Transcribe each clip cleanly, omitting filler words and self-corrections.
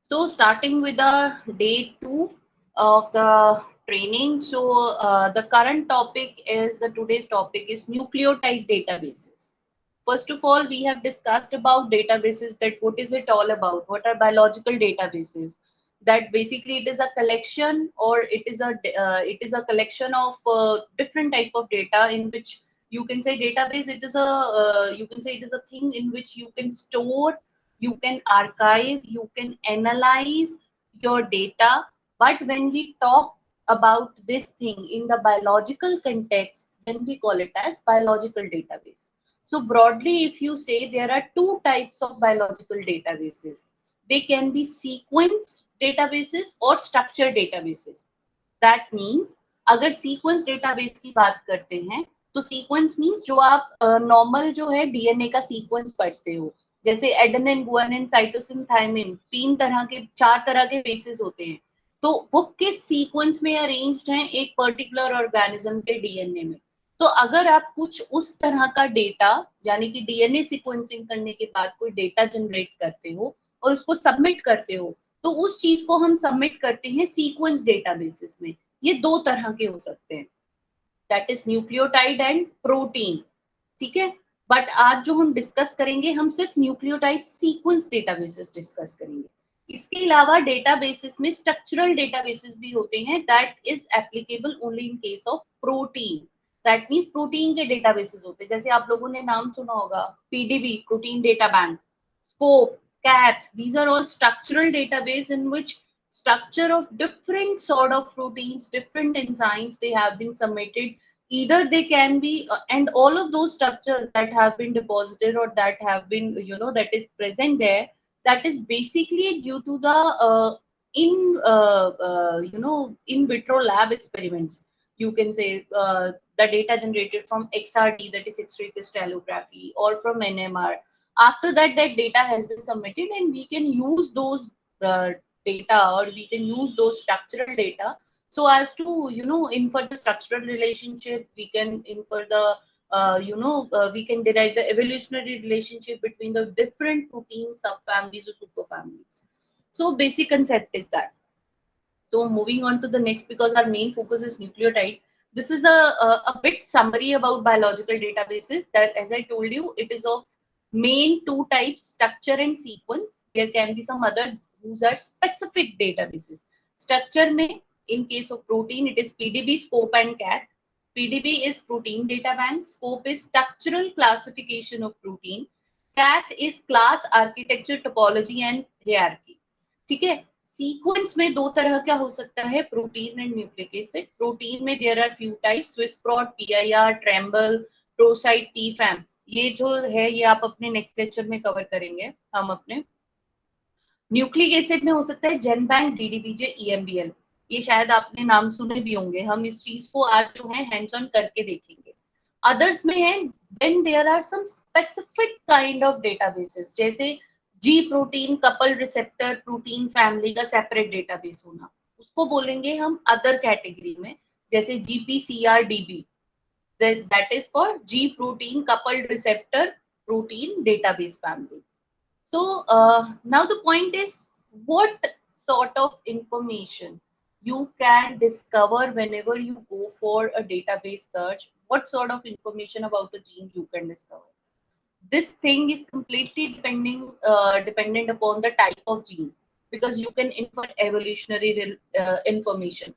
So starting with the day 2 of the training. So the current topic is the today's topic is nucleotide databases. First of all, we have discussed about databases, that what is it all about? What are biological databases? That basically it is a collection, or it is a collection of different type of data, in which you can say database. It is a you can say it is a thing in which you can store, you can archive, you can analyze your data. But when we talk about this thing in the biological context, then we call it as biological database. So broadly, if you say, there are two types of biological databases. They can be sequence databases or structure databases. That means अगर sequence database की बात करते हैं, तो sequence means जो आप normal जो है डीएनए का सीक्वेंस पढ़ते हो, जैसे एडेनिन, गुआनिन, साइटोसिन, थायमिन, तीन तरह के, चार तरह के बेसिस होते हैं। तो वो किस सीक्वेंस में अरेंज्ड हैं एक पर्टिकुलर ऑर्गेनिज्म के डीएनए में। तो अगर आप कुछ उस तरह का डेटा, यानी कि डीएनए सीक्वेंसिंग करने के बाद कोई डेटा जनरेट करते हो और उसको सबमिट करते हो, तो उस चीज को हम सबमिट करते हैं सीक्वेंस डेटाबेसिस में। ये दो तरह के हो सकते हैं, that is nucleotide and protein. ठीक है। बट आज जो हम डिस्कस करेंगे, हम सिर्फ न्यूक्लियोटाइड सीक्वेंस डेटाबेसेस डिस्कस करेंगे। इसके अलावा डेटाबेसेस में स्ट्रक्चरल डेटाबेसेस भी होते हैं, that is applicable only in case of protein. That means protein के डेटाबेसेस होते हैं, जैसे आप लोगों ने नाम सुना होगा PDB, protein data bank, scope, CATH. These are all structural database in which structure of different sort of proteins, different enzymes, they have been submitted. Either they can be, and all of those structures that have been deposited or that have been, that is present there, that is basically due to the in vitro lab experiments. You can say the data generated from XRD, that is X-ray crystallography, or from NMR. After that, that data has been submitted, and we can use those uh, data, or we can use those structural data, so as to infer the structural relationship. We can infer the we can derive the evolutionary relationship between the different protein subfamilies or superfamilies. So basic concept is that. So moving on to the next, because our main focus is nucleotide. This is a bit summary about biological databases, that, as I told you, it is of main two types, structure and sequence. There can be some other whose are specific databases. Structure में, in case of protein, it is PDB, SCOPE and CATH. PDB is protein data bank. SCOPE is structural classification of protein. CATH is class, architecture, topology and hierarchy. ठीक है। Sequence में दो तरह का हो सकता है, protein and nucleic acid. Protein में there are few types, Swiss Prot, PIR, TrEMBL, PROSITE, TFam. ये जो है ये आप अपने नेक्स्ट लेक्चर में कवर करेंगे हम अपने। न्यूक्लिक एसिड में हो सकता है जेनबैंक, डीडीबीजे, ईएमबीएल। ये शायद आपने नाम सुने भी होंगे, हम इस चीज को आज जो है हैंड्स ऑन करके देखेंगे। अदर्स में है when there are some specific kind of databases, जैसे G protein couple receptor protein family का सेपरेट डेटाबेस होना, उसको बोलेंगे हम अदर कैटेगरी में, जैसे GPCRDB, that is for G protein coupled receptor protein database family. So now the point is, what sort of information you can discover whenever you go for a database search? What sort of information about a gene you can discover? This thing is completely dependent upon the type of gene, because you can infer evolutionary information,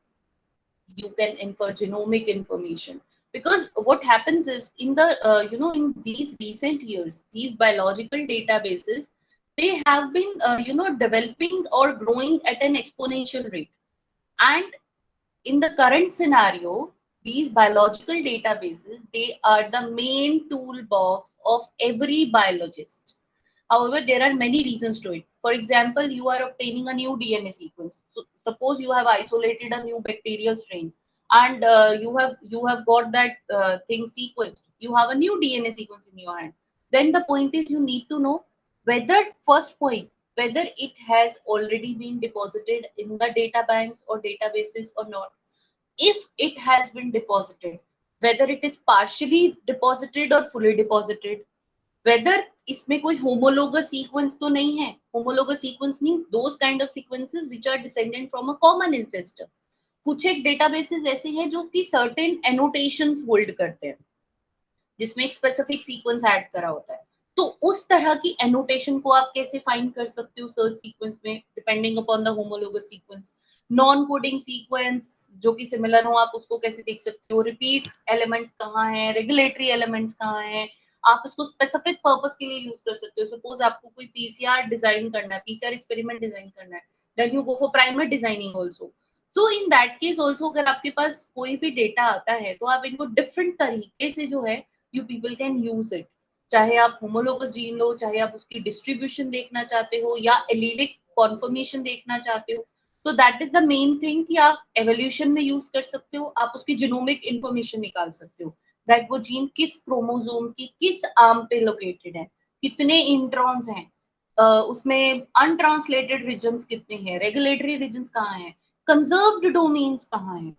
you can infer genomic information. Because what happens is, in the in these recent years, these biological databases, they have been developing or growing at an exponential rate. And in the current scenario, these biological databases, they are the main toolbox of every biologist. However, there are many reasons to it. For example, you are obtaining a new DNA sequence. So suppose you have isolated a new bacterial strain, and you have got that thing sequenced. You have a new DNA sequence in your hand. Then the point is, you need to know whether, first point, whether it has already been deposited in the data banks or databases or not. If it has been deposited, whether it is partially deposited or fully deposited, whether इसमें कोई homologous sequence तो नहीं है. Homologous sequence mean those kind of sequences which are descendant from a common ancestor. कुछ एक databases ऐसे हैं जो कि सर्टेन एनोटेशंस होल्ड करते हैं जिसमें एक स्पेसिफिक सीक्वेंस ऐड करा होता है. तो उस तरह की एनोटेशन को आप कैसे फाइंड कर सकते हो सर्च सीक्वेंस में, depending upon the homologous sequence. Non coding sequence जो कि सिमिलर हो, आप उसको कैसे देख सकते हो. रिपीट एलिमेंट्स कहाँ हैं, रेगुलेटरी एलिमेंट्स कहाँ हैं, आप उसको स्पेसिफिक पर्पस के लिए यूज कर सकते हो. सपोज आपको कोई पीसीआर डिजाइन करना है, पीसीआर एक्सपेरिमेंट डिजाइन करना है, then you go for primer designing also. So in that case also अगर आपके पास कोई भी डेटा आता है तो आप इनको डिफरेंट तरीके से जो है you people can use it. चाहे आप होमोलोगस जीन लो, चाहे आप उसकी डिस्ट्रीब्यूशन देखना चाहते हो या एलीलिक कॉन्फर्मेशन देखना चाहते हो, तो that is the main thing कि आप एवोल्यूशन में यूज कर सकते हो. आप उसकी जीनोमिक इंफॉर्मेशन निकाल सकते हो दैट वो जीन किस क्रोमोसोम की किस आर्म पे लोकेटेड है, कितने इंट्रॉन्स हैं, उसमें अनट्रांसलेटेड रीजन्स कितने हैं, रेगुलेटरी रीजन्स कहाँ हैं, कंजर्व्ड डोमेन्स कहाँ हैं.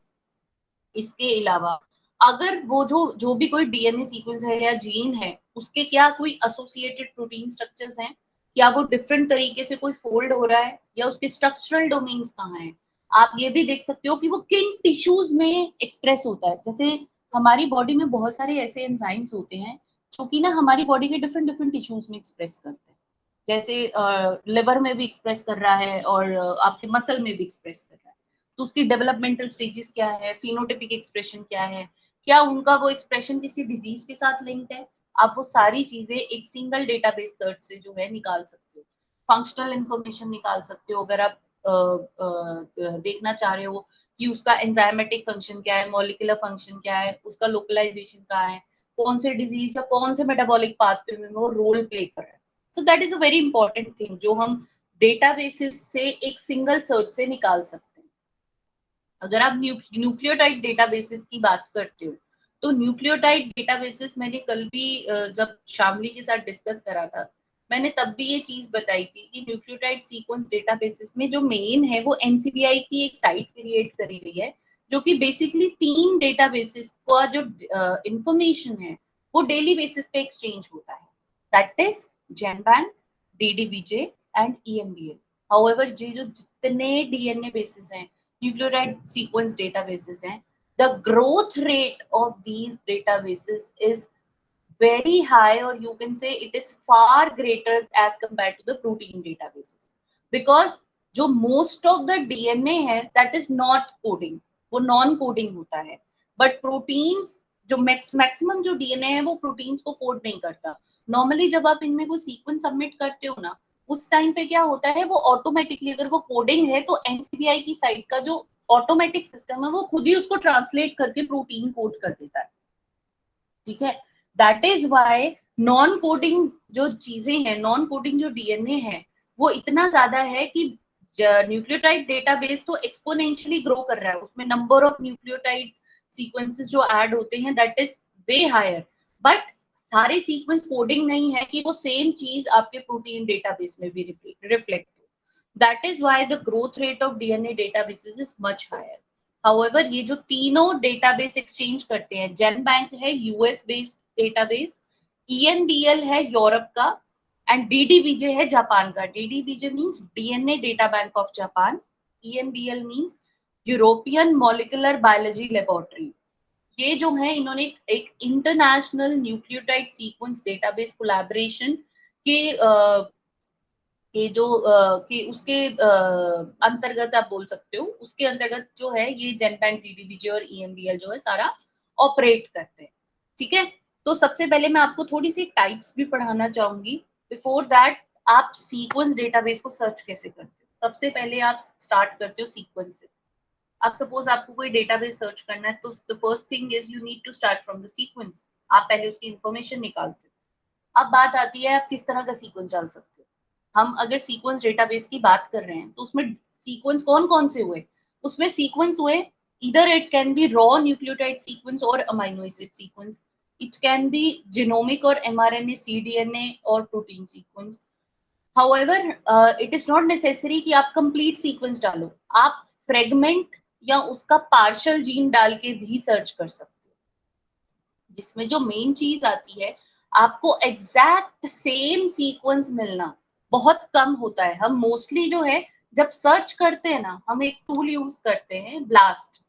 इसके अलावा अगर वो जो भी कोई डीएनए सीक्वेंस है या जीन है उसके क्या कोई एसोसिएटेड प्रोटीन स्ट्रक्चर्स हैं, क्या वो डिफरेंट तरीके से कोई फोल्ड हो रहा है, या उसके स्ट्रक्चरल डोमेन्स कहाँ हैं. आप ये भी देख सकते हो कि वो किन टिश्यूज में एक्सप्रेस होता है. जैसे हमारी बॉडी में बहुत सारे ऐसे एंजाइम्स होते हैं जो कि ना हमारी बॉडी के डिफरेंट डिफरेंट टिश्यूज में एक्सप्रेस करते हैं. जैसे लिवर में भी एक्सप्रेस कर रहा है और आपके मसल में भी एक्सप्रेस कर रहा है. तो उसकी डेवलपमेंटल स्टेजेस क्या है, फिनोटिपिक एक्सप्रेशन क्या है, क्या उनका वो एक्सप्रेशन किसी डिजीज के साथ लिंक्ड है, आप वो सारी चीजें एक सिंगल डेटाबेस सर्च से जो है निकाल सकते हो. फंक्शनल इंफॉर्मेशन निकाल सकते हो अगर आप देखना चाह रहे हो कि उसका एंजाइमेटिक फंक्शन क्या है, मॉलिक्यूलर फंक्शन क्या है, उसका लोकलाइजेशन कहाँ है, कौन से डिजीज या कौन से मेटाबॉलिक पाथवे में वो रोल प्ले कर रहा है. So that is a very important thing जो हम डेटाबेसिस से एक सिंगल सर्च से निकाल सकते हैं. अगर आप न्यूक्लियोटाइड डेटाबेसेस की बात करते हो तो न्यूक्लियोटाइड डेटाबेसेस मैंने कल भी जब शामली के साथ डिस्कस करा था, मैंने तब भी ये चीज बताई थी कि न्यूक्लियोटाइड सीक्वेंस डेटाबेसेस में जो मेन है वो एनसीबीआई की एक साइट क्रिएट करी गई है जो कि बेसिकली 3 डेटाबेसेस का जो इंफॉर्मेशन है वो डेली बेसिस पे एक्सचेंज होता है. That is GenBank, DDBJ and EMBL. However ये जो जितने डीएनए बेसिस हैं, nucleotide sequence databases हैं, the growth rate of these databases is very high, or you can say it is far greater as compared to the protein databases, because जो most of the DNA है that is not coding, वो non coding होता है, but proteins जो maximum जो DNA है वो proteins को कोड नहीं करता. नॉर्मली जब आप इनमें कोई सीक्वेंस सबमिट करते हो ना, उस टाइम पे क्या होता है वो ऑटोमेटिकली अगर वो कोडिंग है तो एनसीबीआई की साइट का जो ऑटोमेटिक सिस्टम है वो खुद ही उसको ट्रांसलेट करके प्रोटीन कोड कर देता है. ठीक है. That is why non coding जो चीजें हैं, नॉन कोडिंग जो डीएनए है वो इतना ज्यादा है कि न्यूक्लियोटाइड डेटाबेस तो एक्सपोनेंशियली ग्रो कर रहा है, उसमें नंबर ऑफ न्यूक्लियोटाइड सीक्वेंसेस जो ऐड होते हैं that is way higher. But सारे सीक्वेंस कोडिंग नहीं है कि वो सेम चीज आपके प्रोटीन डेटाबेस में भी रिफ्लेक्ट हो. That is why the growth rate of DNA databases is much higher. However ये जो तीनों डेटाबेस एक्सचेंज करते हैं, जेनबैंक है यूएस बेस्ड डेटाबेस, ईएनबीएल है यूरोप का, एंड डीडीबीजे है जापान का. DDBJ means DNA data bank of Japan, EMBL means European molecular biology laboratory. ये जो है इन्होंने एक international nucleotide sequence database collaboration के कि जो कि उसके अंतर्गत आप बोल सकते हो, उसके अंतर्गत जो है ये जेनबैंक, डीडीबीजे और ईएमबीएल जो है सारा ऑपरेट करते हैं. ठीक है. तो सबसे पहले मैं आपको थोड़ी सी टाइप्स भी पढ़ाना चाहूंगी. बिफोर दैट आप सीक्वेंस डेटाबेस को सर्च कैसे करते हो. सबसे पहले आप स्टार्ट करते हो सीक्वेंस से. अब सपोज आपको कोई डेटाबेस सर्च करना है तो the first thing is you need to start from the sequence. आप पहले उसकी इंफॉर्मेशन निकालते हो. अब बात आती है आप किस तरह का सीक्वेंस डाल सकते हो. हम अगर सीक्वेंस डेटाबेस की बात कर रहे हैं तो उसमें सीक्वेंस कौन कौन से हुए, उसमें सीक्वेंस हुए इधर it can be raw nucleotide sequence or amino acid sequence, it can be genomic or mRNA, cDNA or protein sequence. However it is not necessary कि आप कंप्लीट सीक्वेंस डालो, आप फ्रेगमेंट या उसका पार्शियल जीन डाल के भी सर्च कर सकते हो. जिसमें जो मेन चीज आती है आपको एग्जैक्ट सेम सीक्वेंस मिलना बहुत कम होता है। हम मोस्टली जो है जब सर्च करते हैं ना, हम एक टूल यूज करते हैं ब्लास्ट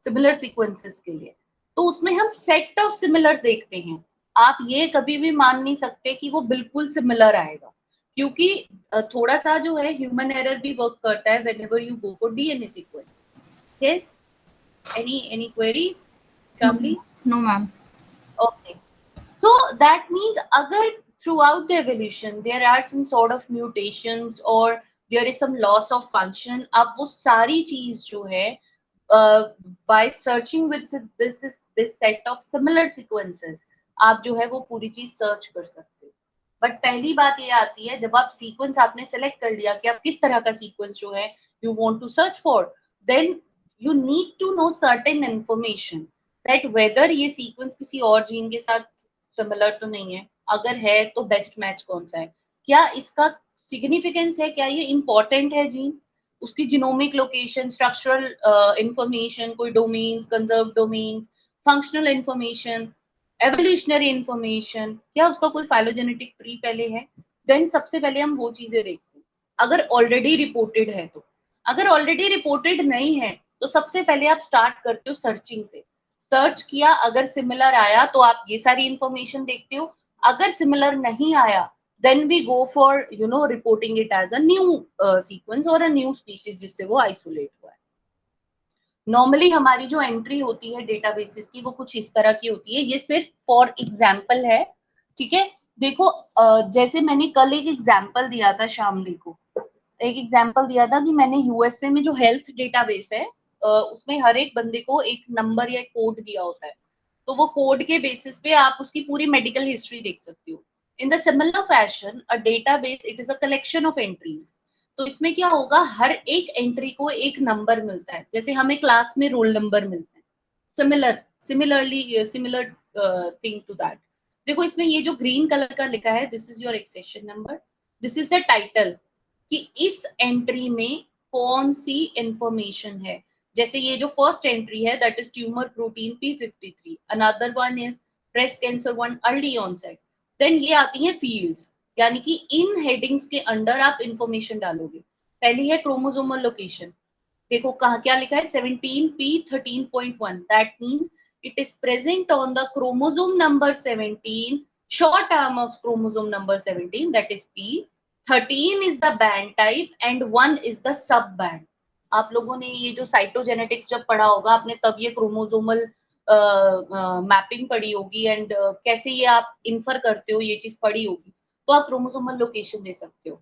सिमिलर सीक्वेंसेस के लिए, तो उसमें हम सेट ऑफ सिमिलर देखते हैं। आप ये कभी भी मान नहीं सकते कि वो बिल्कुल सिमिलर आएगा, क्योंकि थोड़ा सा जो है ह्यूमन एरर भी वर्क करता है whenever you go for DNA sequence. Yes, any queries, No, Shamli? no, ma'am. Okay. So that means agar throughout the evolution there are some sort of mutations or there is some loss of function, अब वो सारी चीज जो है by searching with this set of similar sequences आप जो है वो पूरी चीज सर्च कर सकते हो। बट पहली बात ये आती है, जब आप सीक्वेंस आपने सेलेक्ट कर लिया कि आप किस तरह का सीक्वेंस जो है you want to search for, then you need to know certain information that whether ये सीक्वेंस किसी और जीन के साथ सिमिलर तो नहीं है, अगर है तो बेस्ट मैच कौन सा है, क्या इसका सिग्निफिकेंस है, क्या ये इंपॉर्टेंट है जीन, उसकी जिनोमिक लोकेशन, स्ट्रक्चरल इंफॉर्मेशन, कोई domains, conserve domains, functional information, evolutionary information, क्या उसका कोई फाइलोजेनेटिक ट्री पहले है। देन सबसे पहले हम वो चीजें देखते हैं अगर ऑलरेडी रिपोर्टेड है तो। अगर ऑलरेडी रिपोर्टेड नहीं है तो सबसे पहले आप स्टार्ट करते हो सर्चिंग से। सर्च किया, अगर सिमिलर आया तो आप ये सारी इंफॉर्मेशन देखते हो, अगर सिमिलर नहीं आया then we go for reporting it as a new sequence और अ न्यू स्पीशीज जिससे वो आइसोलेट हुआ है। नॉर्मली हमारी जो एंट्री होती है डेटाबेसेस की वो कुछ इस तरह की होती है, ये सिर्फ फॉर एग्जाम्पल है, ठीक है। देखो जैसे मैंने कल एक एग्जाम्पल दिया था शामली को, एक एग्जाम्पल दिया था कि मैंने यूएसए में जो हेल्थ डेटाबेस है उसमें हर एक बंदे को एक नंबर या कोड दिया होता है, तो वो कोड के बेसिस पे आप उसकी पूरी मेडिकल हिस्ट्री देख सकते हो। इन the similar fashion a database it is a collection of entries. तो इसमें क्या होगा, हर एक एंट्री को एक नंबर मिलता है, जैसे हमें क्लास में रोल नंबर मिलता है, सिमिलर थिंग टू दैट। देखो इसमें ये जो ग्रीन कलर का लिखा है this is your accession number, this is the title कि इस एंट्री में कौन सी इंफॉर्मेशन है। जैसे ये जो फर्स्ट एंट्री है that is tumour protein P53, another one is breast cancer 1 early onset. Then ये आती है फील्ड्स, यानी कि इन हेडिंग्स के अंडर आप इंफॉर्मेशन डालोगे। पहली है क्रोमोसोमल लोकेशन, देखो कहा क्या लिखा है 17p13.1, that means it is present on the chromosome number 17, short arm of chromosome number 17 that is P, 13 is the band type and 1 is the sub band। आप लोगों ने ये जो साइटोजेनेटिक्स जब पढ़ा होगा आपने तब ये क्रोमोसोमल मैपिंग पढ़ी होगी एंड कैसे ये आप इन्फर करते हो ये चीज पढ़ी होगी, तो आप क्रोमोसोमल लोकेशन दे सकते हो।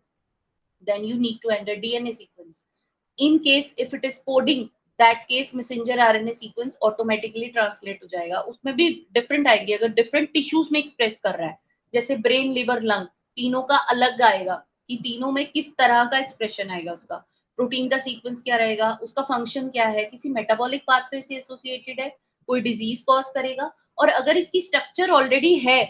Then you need to enter DNA sequence. In case if it is coding that case messenger RNA sequence automatically translate हो जाएगा। उसमें भी डिफरेंट आएगी, अगर डिफरेंट टिश्यूज में एक्सप्रेस कर रहा है जैसे ब्रेन, लिवर, लंग, तीनों का अलग आएगा कि तीनों में किस तरह का एक्सप्रेशन आएगा, उसका प्रोटीन का सीक्वेंस क्या रहेगा, उसका फंक्शन क्या है, किसी मेटाबॉलिक पाथवे से एसोसिएटेड है, कोई डिजीज कॉज करेगा। और अगर इसकी स्ट्रक्चर ऑलरेडी है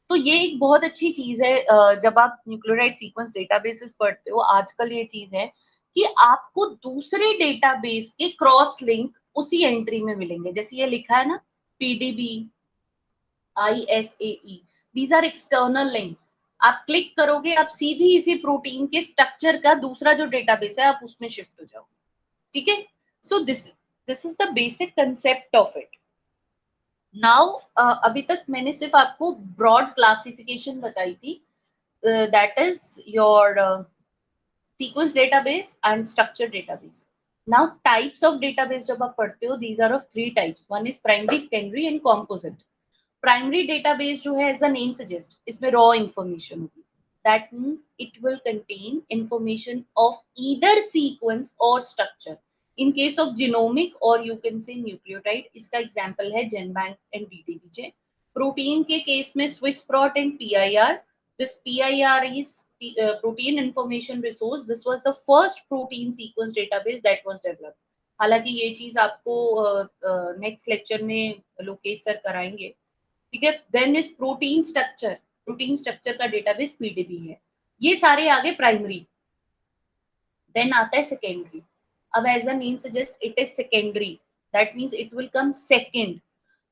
तो ये एक बहुत अच्छी चीज है। जब आप न्यूक्लियोटाइड सीक्वेंस डेटाबेसेस पढ़ते हो आजकल ये चीज है कि आपको दूसरे डेटाबेस के क्रॉस लिंक उसी एंट्री में मिलेंगे। जैसे ये लिखा है ना PDB, ISAE, these are external links. आप क्लिक करोगे आप सीधी इसी प्रोटीन के स्ट्रक्चर का दूसरा जो डेटाबेस है आप उसमें शिफ्ट हो जाओगे, ठीक है। So this is the basic concept of it. Now अभी तक मैंने सिर्फ आपको ब्रॉड क्लासिफिकेशन बताई थी, that is your sequence database and structured database. Now types of database जब आप पढ़ते हो these are of three types, one is primary, secondary and composite। Primary database जो है एज द नेम सजेस्ट इसमें raw information होगी, that means it will contain information of either sequence or structure in case of genomic or you can say nucleotide. इसका example है GenBank and DDBJ। Protein के case में Swiss Prot and PIR। This PIR is protein information resource, this was the first protein sequence database that was developed। हालांकि ये चीज आपको next lecture में Lokesh sir कराएंगे, ठीक है। Then is protein structure, protein structure का डेटाबेस PDB है। ये सारे आगे प्राइमरी। देन आता है सेकेंडरी। अब as a name suggest it is secondary, that means it will come second.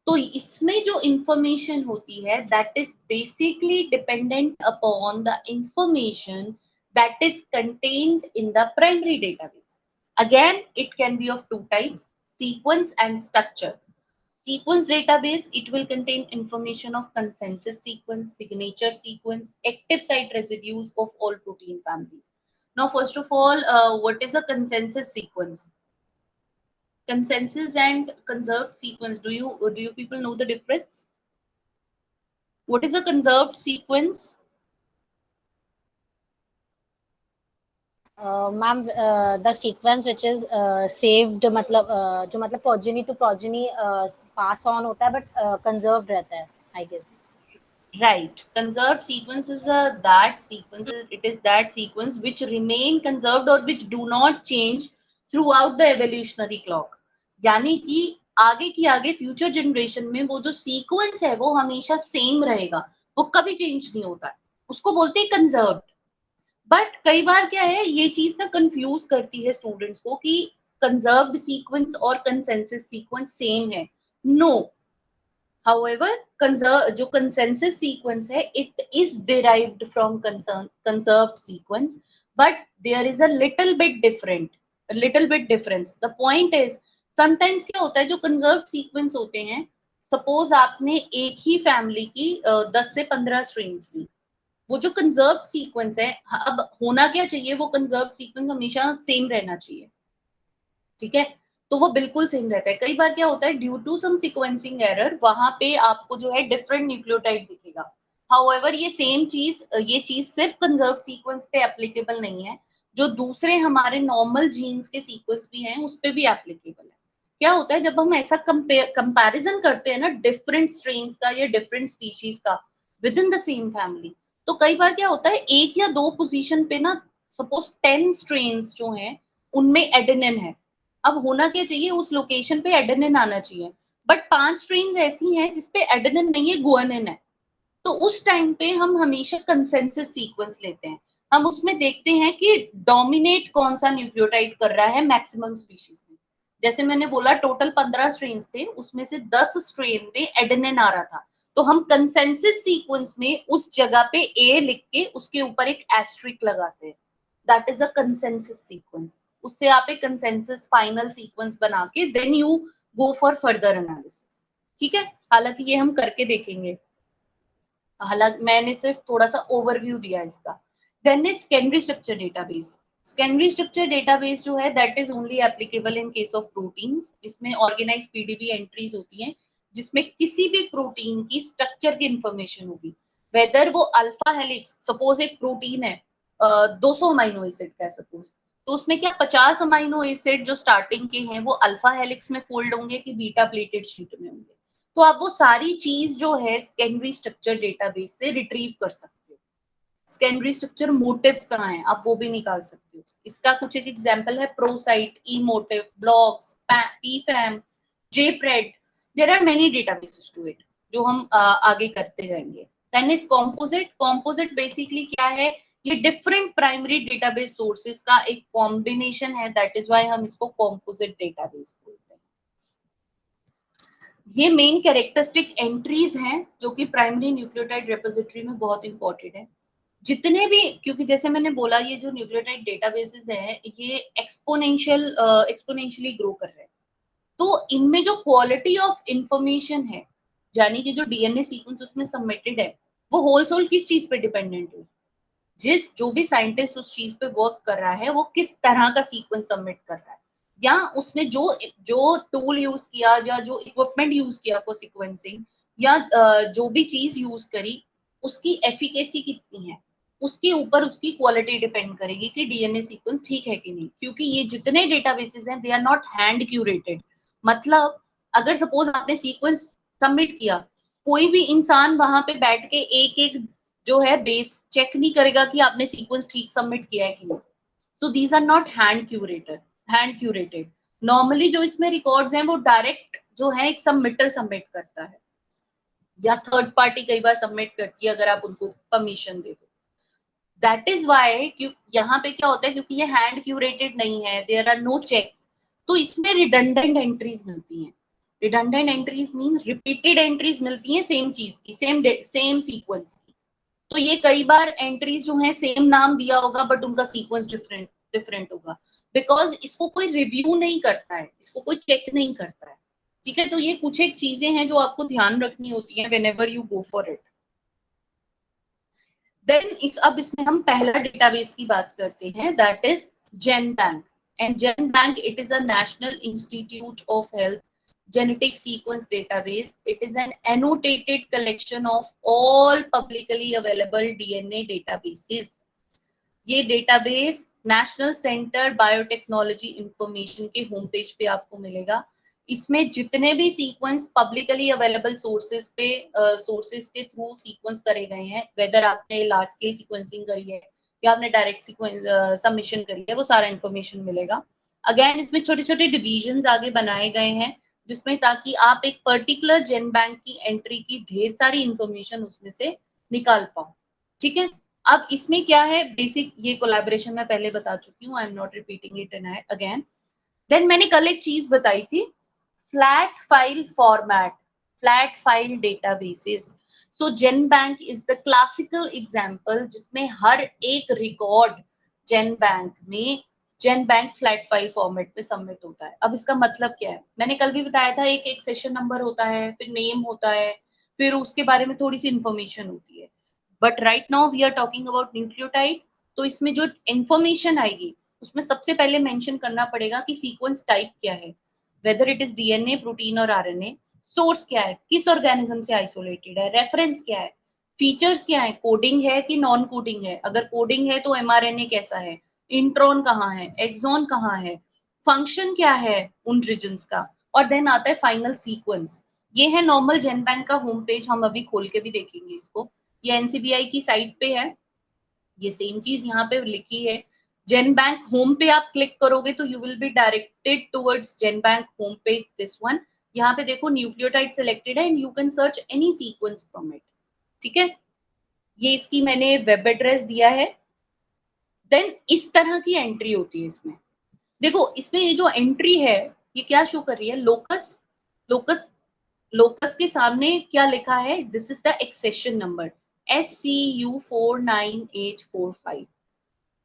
तो इसमें जो इंफॉर्मेशन होती है that is basically dependent upon the information that is contained in the primary database. Again, it can be of two types, sequence and structure. Sequence database, it will contain information of consensus sequence, signature sequence, active site residues of all protein families. Now, first of all, what is a consensus sequence? Consensus and conserved sequence. Do you people know the difference? What is a conserved sequence? Ma'am the sequence which is saved, मतलब जो मतलब progeny to progeny pass on होता है but conserved रहता है, I guess. Right. Conserved sequence is that sequence. It is that sequence which remain conserved or which do not change throughout the evolutionary clock. यानी कि आगे की आगे future generation में वो जो सीक्वेंस है वो हमेशा सेम रहेगा, वो कभी चेंज नहीं होता है, उसको बोलते हैं कंजर्व्ड. बट कई बार क्या है, ये चीज ना कंफ्यूज करती है स्टूडेंट्स को कि कंजर्व्ड सीक्वेंस और कंसेंसस सीक्वेंस सेम है. नो. However, जो consensus sequence है, it is derived from conserved sequence, but there is a little bit difference. The point is, sometimes क्या होता है, जो conserved sequence होते हैं, suppose आपने एक ही family की 10 से 15 strains ली, वो जो conserved sequence है, अब होना क्या चाहिए, वो conserved sequence हमेशा same रहना चाहिए, ठीक है. तो वो बिल्कुल सेम रहता है. कई बार क्या होता है, due to some sequencing error वहां पे आपको जो है डिफरेंट न्यूक्लियोटाइड दिखेगा. हाउएवर ये चीज सिर्फ कंजर्व सीक्वेंस पे एप्लीकेबल नहीं है, जो दूसरे हमारे नॉर्मल जीन्स के सीक्वेंस भी हैं उस पे भी एप्लीकेबल है. क्या होता है, जब हम ऐसा कंपैरिजन करते हैं ना डिफरेंट स्ट्रेन्स का या डिफरेंट स्पीशीज का with in the same family, तो कई बार क्या होता है, एक या दो पोजीशन पे ना, सपोज 10 स्ट्रेन्स जो हैं उनमें एडेनिन है. अब होना क्या चाहिए, उस लोकेशन पे एडेनिन आना चाहिए, बट 5 स्ट्रेन्स ऐसी हैं जिसपे एडेनिन नहीं है, गुआनिन है. तो उस टाइम पे हम हमेशा कंसेंसस सीक्वेंस लेते हैं. हम उसमें देखते हैं कि डोमिनेट कौन सा न्यूक्लियोटाइड कर रहा है मैक्सिमम स्पीशीज में. जैसे मैंने बोला टोटल 15 स्ट्रेन्स थे, उसमें से 10 स्ट्रेन में एडेनिन आ रहा था, तो हम कंसेंसस सीक्वेंस में उस जगह पे ए लिख के उसके ऊपर एक एस्ट्रिक लगाते हैं. That is a consensus sequence. उससे आप एक कंसेंसस फाइनल सीक्वेंस बना के then you go for further analysis. ठीक है, हालांकि ये हम करके देखेंगे, हालांकि मैंने सिर्फ थोड़ा सा ओवरव्यू दिया इसका. Then is secondary structure database. Secondary structure database जो है that is only applicable in case of proteins. इसमें ऑर्गेनाइज पीडीबी एंट्रीज होती हैं जिसमें किसी भी प्रोटीन की स्ट्रक्चर की इंफॉर्मेशन होगी, वेदर वो अल्फा हेलिक्स, सपोज एक प्रोटीन है 200 अमाइनो एसिड का सपोज, तो उसमें क्या 50 अमाइनो एसिड जो स्टार्टिंग के हैं वो अल्फा हेलिक्स में फोल्ड होंगे कि बीटा प्लेटेड शीट में होंगे. तो आप वो सारी चीज जो है सेकेंडरी स्ट्रक्चर डेटाबेस से रिट्रीव कर सकते हो. सेकेंडरी स्ट्रक्चर मोटिव्स कहाँ हैं आप वो भी निकाल सकते हो. इसका कुछ एक एग्जांपल है PROSITE, e motif, blocks, Pfam, JPred. There are many databases to it जो हम आगे करते जाएंगे. Then is composite. Composite basically क्या है, ये डिफरेंट प्राइमरी डेटाबेस सोर्सेज का एक कॉम्बिनेशन है, दैट इज व्हाई हम इसको कॉम्पोजिट डेटाबेस बोलते हैं. ये मेन कैरेक्टरिस्टिक एंट्रीज हैं जो कि प्राइमरी न्यूक्लियोटाइड रिपोजिटरी में बहुत इंपॉर्टेंट है. जितने भी, क्योंकि जैसे मैंने बोला ये जो न्यूक्लियोटाइड डेटाबेसेस है ये एक्सपोनेंशियली ग्रो कर रहे हैं, तो इनमें जो क्वालिटी ऑफ इंफॉर्मेशन है, यानी कि जो डीएनए सीक्वेंस उसमें सबमिटेड है, वो होल किस चीज पे डिपेंडेंट है, जो भी साइंटिस्ट उस चीज पे वर्क कर रहा है वो किस तरह का सीक्वेंस सबमिट कर रहा है, या उसने जो जो टूल यूज किया या जो इक्विपमेंट यूज किया फॉर सीक्वेंसिंग, या जो भी चीज यूज करी उसकी एफिकेसी कितनी है, उसके ऊपर उसकी क्वालिटी डिपेंड करेगी कि डीएनए सीक्वेंस ठीक है कि नहीं. क्योंकि ये जितने डेटाबेसेस हैं they are not hand curated. मतलब अगर सपोज आपने सीक्वेंस सबमिट किया, कोई भी इंसान वहां पे बैठ के एक एक जो है बेस चेक नहीं करेगा कि आपने सीक्वेंस ठीक सबमिट किया है कि नहीं. So these are not hand curated. Normally जो इसमें रिकॉर्ड्स हैं वो डायरेक्ट जो है एक सबमिटर सबमिट करता है, या थर्ड पार्टी कई बार सबमिट करती है अगर आप उनको परमिशन दे दो. दैट इज वाई यहाँ पे क्या होता है, क्योंकि ये हैंड क्यूरेटेड नहीं है, देयर आर नो चेक्स, तो इसमें रिडंडेंट एंट्रीज मिलती हैं. Redundant entries mean repeated entries मिलती हैं सेम चीज की, सेम सीक्वेंस की। तो ये कई बार एंट्रीज जो है सेम नाम दिया होगा बट उनका सीक्वेंस डिफरेंट डिफरेंट होगा, बिकॉज इसको कोई रिव्यू नहीं करता है, इसको कोई चेक नहीं करता है। ठीक है, तो ये कुछ एक चीजें हैं जो आपको ध्यान रखनी होती है whenever you go for it. Then अब इसमें हम पहला डेटाबेस की बात करते हैं, that is GenBank. And GenBank it is a national institute of health genetic sequence database. It is an annotated collection of all publicly available DNA databases. ये database national centre biotechnology information के home page पे आपको मिलेगा। इसमें जितने भी sequence publicly available sources के through sequence करे गए हैं, वेदर आपने लार्ज स्केल सीक्वेंसिंग करी है या आपने डायरेक्ट सीक्वेंस सबमिशन करी है, वो सारा इंफॉर्मेशन मिलेगा। अगेन इसमें छोटे छोटे डिविजन आगे बनाए गए हैं जिसमें ताकि आप एक पर्टिकुलर जेन बैंक की एंट्री की ढेर सारी इंफॉर्मेशन उसमें से निकाल पाओ। ठीक है, अब इसमें क्या है, बेसिक ये कोलैबोरेशन मैं पहले बता चुकी हूँ, I am not repeating it again. Then मैंने कल एक चीज बताई थी, flat file format, flat file databases. So GenBank is the classical example जिसमें हर एक रिकॉर्ड जेन बैंक में GenBank flat file format में सबमिट होता है। अब इसका मतलब क्या है, मैंने कल भी बताया था, एक एक सेशन नंबर होता है, फिर नेम होता है, फिर उसके बारे में थोड़ी सी इंफॉर्मेशन होती है। But right now we are talking about nucleotide, तो इसमें जो इंफॉर्मेशन आएगी उसमें सबसे पहले मेंशन करना पड़ेगा कि सीक्वेंस टाइप क्या है, whether it is DNA, protein और आरएनए, सोर्स क्या है, किस ऑर्गेनिज्म से आइसोलेटेड है, रेफरेंस क्या है, फीचर्स क्या है, कोडिंग है कि नॉन कोडिंग है, अगर कोडिंग है तो एमआरएनए कैसा है, इंट्रॉन कहाँ है, एक्सॉन कहाँ है, फंक्शन क्या है उन रीजन्स का, और देन आता है फाइनल सीक्वेंस। ये है नॉर्मल जेन बैंक का होम पेज, हम अभी खोल के भी देखेंगे इसको, ये एनसीबीआई की साइट पे है, ये सेम चीज यहाँ पे लिखी है। जेन बैंक होम पे आप क्लिक करोगे तो you will be directed towards GenBank home page, this one. यहाँ पे देखो न्यूक्लियोटाइड सिलेक्टेड है and you can search any sequence from it. ठीक है, ये इसकी मैंने वेब एड्रेस दिया है। देन इस तरह की एंट्री होती है इसमें। देखो इसमें ये जो एंट्री है ये क्या शो कर रही है, लोकस, लोकस, लोकस के सामने क्या लिखा है, this is the accession number SCU49845।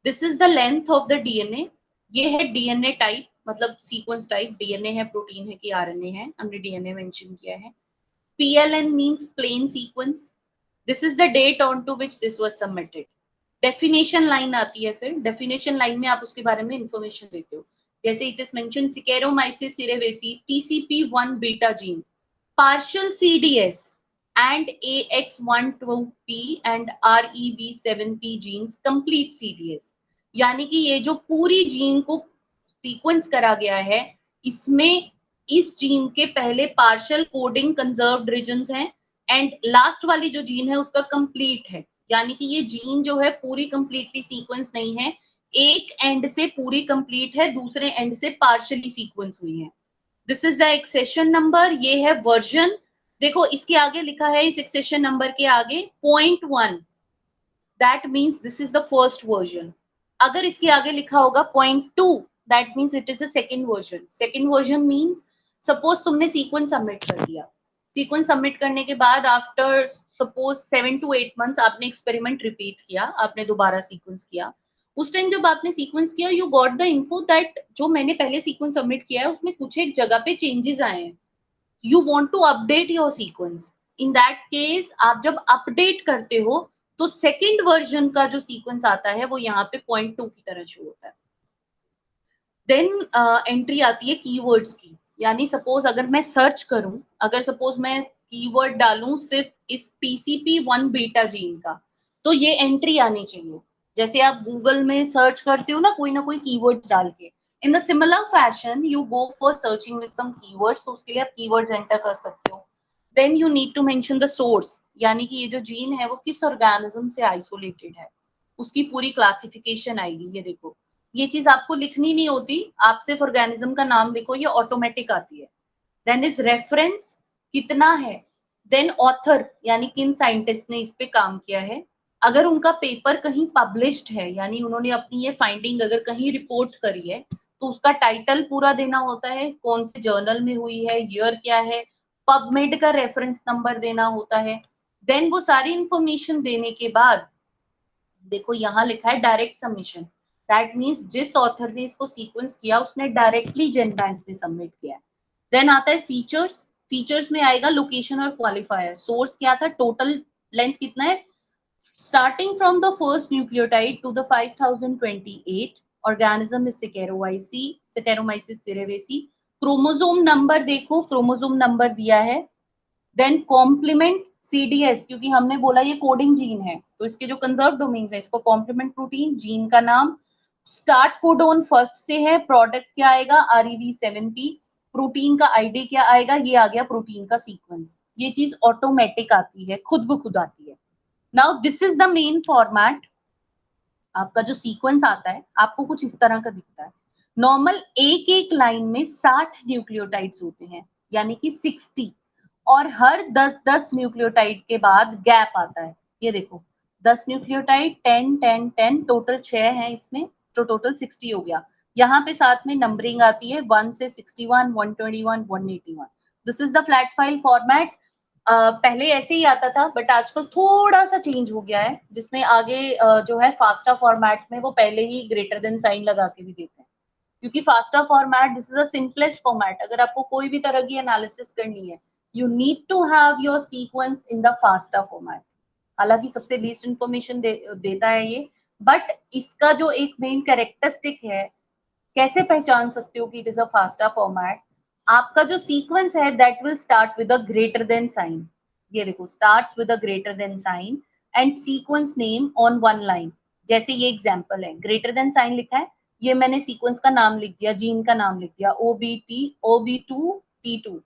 This is the length of the DNA. ये है डीएनए टाइप, मतलब सीक्वेंस टाइप, डीएनए है, प्रोटीन है कि आरएनए है, हमने डीएनए मेंशन किया है। PLN means plain sequence. This is the date on to which this was submitted. Definition line आती है, फिर डेफिनेशन लाइन में आप उसके बारे में इंफॉर्मेशन देते हो, जैसे it is mention Saccharomyces cerevisiae TCP1 beta gene, partial CDS and AX12P and REB7P genes complete CDS। यानी कि ये जो पूरी जीन को सीक्वेंस करा गया है, इसमें इस जीन के पहले पार्शियल कोडिंग कंजर्व्ड रीजन्स हैं एंड लास्ट वाली जो जीन है उसका कंप्लीट है। यानी कि ये जीन जो है पूरी कंप्लीटली सीक्वेंस नहीं है, एक एंड से पूरी कंप्लीट है, दूसरे एंड से पार्शियली सीक्वेंस हुई है। This is the accession number, ये है वर्जन। देखो इसके आगे लिखा है, इस एक्सेशन नंबर के आगे 0.1, that means this is the first version. अगर इसके आगे लिखा होगा 0.2, that means it is the second version. Second version means suppose तुमने सीक्वेंस सबमिट कर दिया, सीक्वेंस सबमिट करने के बाद आफ्टर सपोज 7 to 8 मंथ्स आपने एक्सपेरिमेंट रिपीट किया, आपने दोबारा सीक्वेंस किया। उस टाइम जब आपने सीक्वेंस किया, you got the info that जो मैंने पहले सीक्वेंस सबमिट किया है उसमें कुछ एक जगह पे चेंजेस आए हैं, you want to update your sequence. In that case आप जब अपडेट करते हो तो सेकंड वर्जन का जो सीक्वेंस आता है वो यहाँ पे 0.2 की तरह शो होता है। देन एंट्री आती है कीवर्ड्स की, यानी सपोज अगर मैं सर्च करूं, अगर सपोज मैं कीवर्ड डालूं सिर्फ इस TCP1 बीटा जीन का, तो ये एंट्री आनी चाहिए। जैसे आप गूगल में सर्च करते हो ना कोई कीवर्ड्स डाल के, in the similar fashion you go for searching with some keywords, तो उसके लिए आप कीवर्ड्स एंटर कर सकते हो। Then you need to mention the source, यानी कि ये जो जीन है वो किस ऑर्गेनिज्म से आइसोलेटेड है, उसकी पूरी क्लासिफिकेशन आएगी। ये देखो, ये चीज आपको लिखनी नहीं होती, आप सिर्फ ऑर्गेनिज्म का नाम लिखो, ये ऑटोमेटिक आती है। देन इज रेफरेंस, कितना है। देन ऑथर, यानी किन साइंटिस्ट ने इस पे काम किया है, अगर उनका पेपर कहीं पब्लिश्ड है, यानी उन्होंने अपनी ये फाइंडिंग अगर कहीं रिपोर्ट करी है, तो उसका टाइटल पूरा देना होता है, कौन से जर्नल में हुई है, ईयर क्या है, पबमेड का रेफरेंस नंबर देना होता है। देन वो सारी इंफॉर्मेशन देने के बाद देखो यहाँ लिखा है डायरेक्ट सबमिशन, दैट मीन्स जिस ऑथर ने इसको सीक्वेंस किया उसने डायरेक्टली जेन बैंक में सबमिट किया है। देन आता है फीचर्स, फीचर्स में आएगा लोकेशन और क्वालिफायर, सोर्स क्या था, टोटल लेंथ कितना है, starting from the first nucleotide to the 5028 organism is Saccharomyces cerevisiae। Chromosome number देखो, क्रोमोसोम नंबर दिया है। देन कॉम्प्लीमेंट सीडीएस, क्योंकि हमने बोला ये कोडिंग जीन है तो इसके जो कंजर्व डोमेन्स है इसको कॉम्प्लीमेंट प्रोटीन, जीन का नाम, स्टार्ट कोडोन फर्स्ट से है, प्रोडक्ट क्या आएगा REV7P, प्रोटीन का आईडी क्या आएगा, ये आ गया प्रोटीन का सीक्वेंस। ये चीज ऑटोमेटिक आती है, खुद ब खुद आती है। Now this is the main format. आपका जो सीक्वेंस आता है आपको कुछ इस तरह का दिखता है। नॉर्मल एक एक लाइन में 60 न्यूक्लियोटाइड्स होते हैं, यानी कि 60, और हर 10-10 न्यूक्लियोटाइड के बाद गैप आता है। ये देखो 10 न्यूक्लियोटाइड, 10 10 10, टोटल 6 हैं इसमें, तो टोटल 60 हो गया। यहाँ पे साथ में नंबरिंग आती है 1 से 61, 121, 181। This is the flat file format. पहले ऐसे ही आता था बट आजकल थोड़ा सा चेंज हो गया है, जिसमें आगे जो है फास्टा फॉर्मेट में वो पहले ही ग्रेटर देन साइन लगा के भी देते हैं, क्योंकि FASTA format this is the simplest format. अगर आपको कोई भी तरह की एनालिसिस करनी है you need to have your sequence in the FASTA format. हालांकि सबसे लीस्ट इंफॉर्मेशन देता है ये, बट इसका जो एक मेन कैरेक्टरिस्टिक है, कैसे पहचान सकते हो कि it is a FASTA format, आपका जो सीक्वेंस है that will start with a greater than sign. ये देखो starts with a greater than sign and sequence name on one line. जैसे ये एग्जांपल है, ग्रेटर देन साइन लिखा है, ये मैंने सीक्वेंस का नाम लिख दिया, जीन का नाम लिख दिया OB2T2,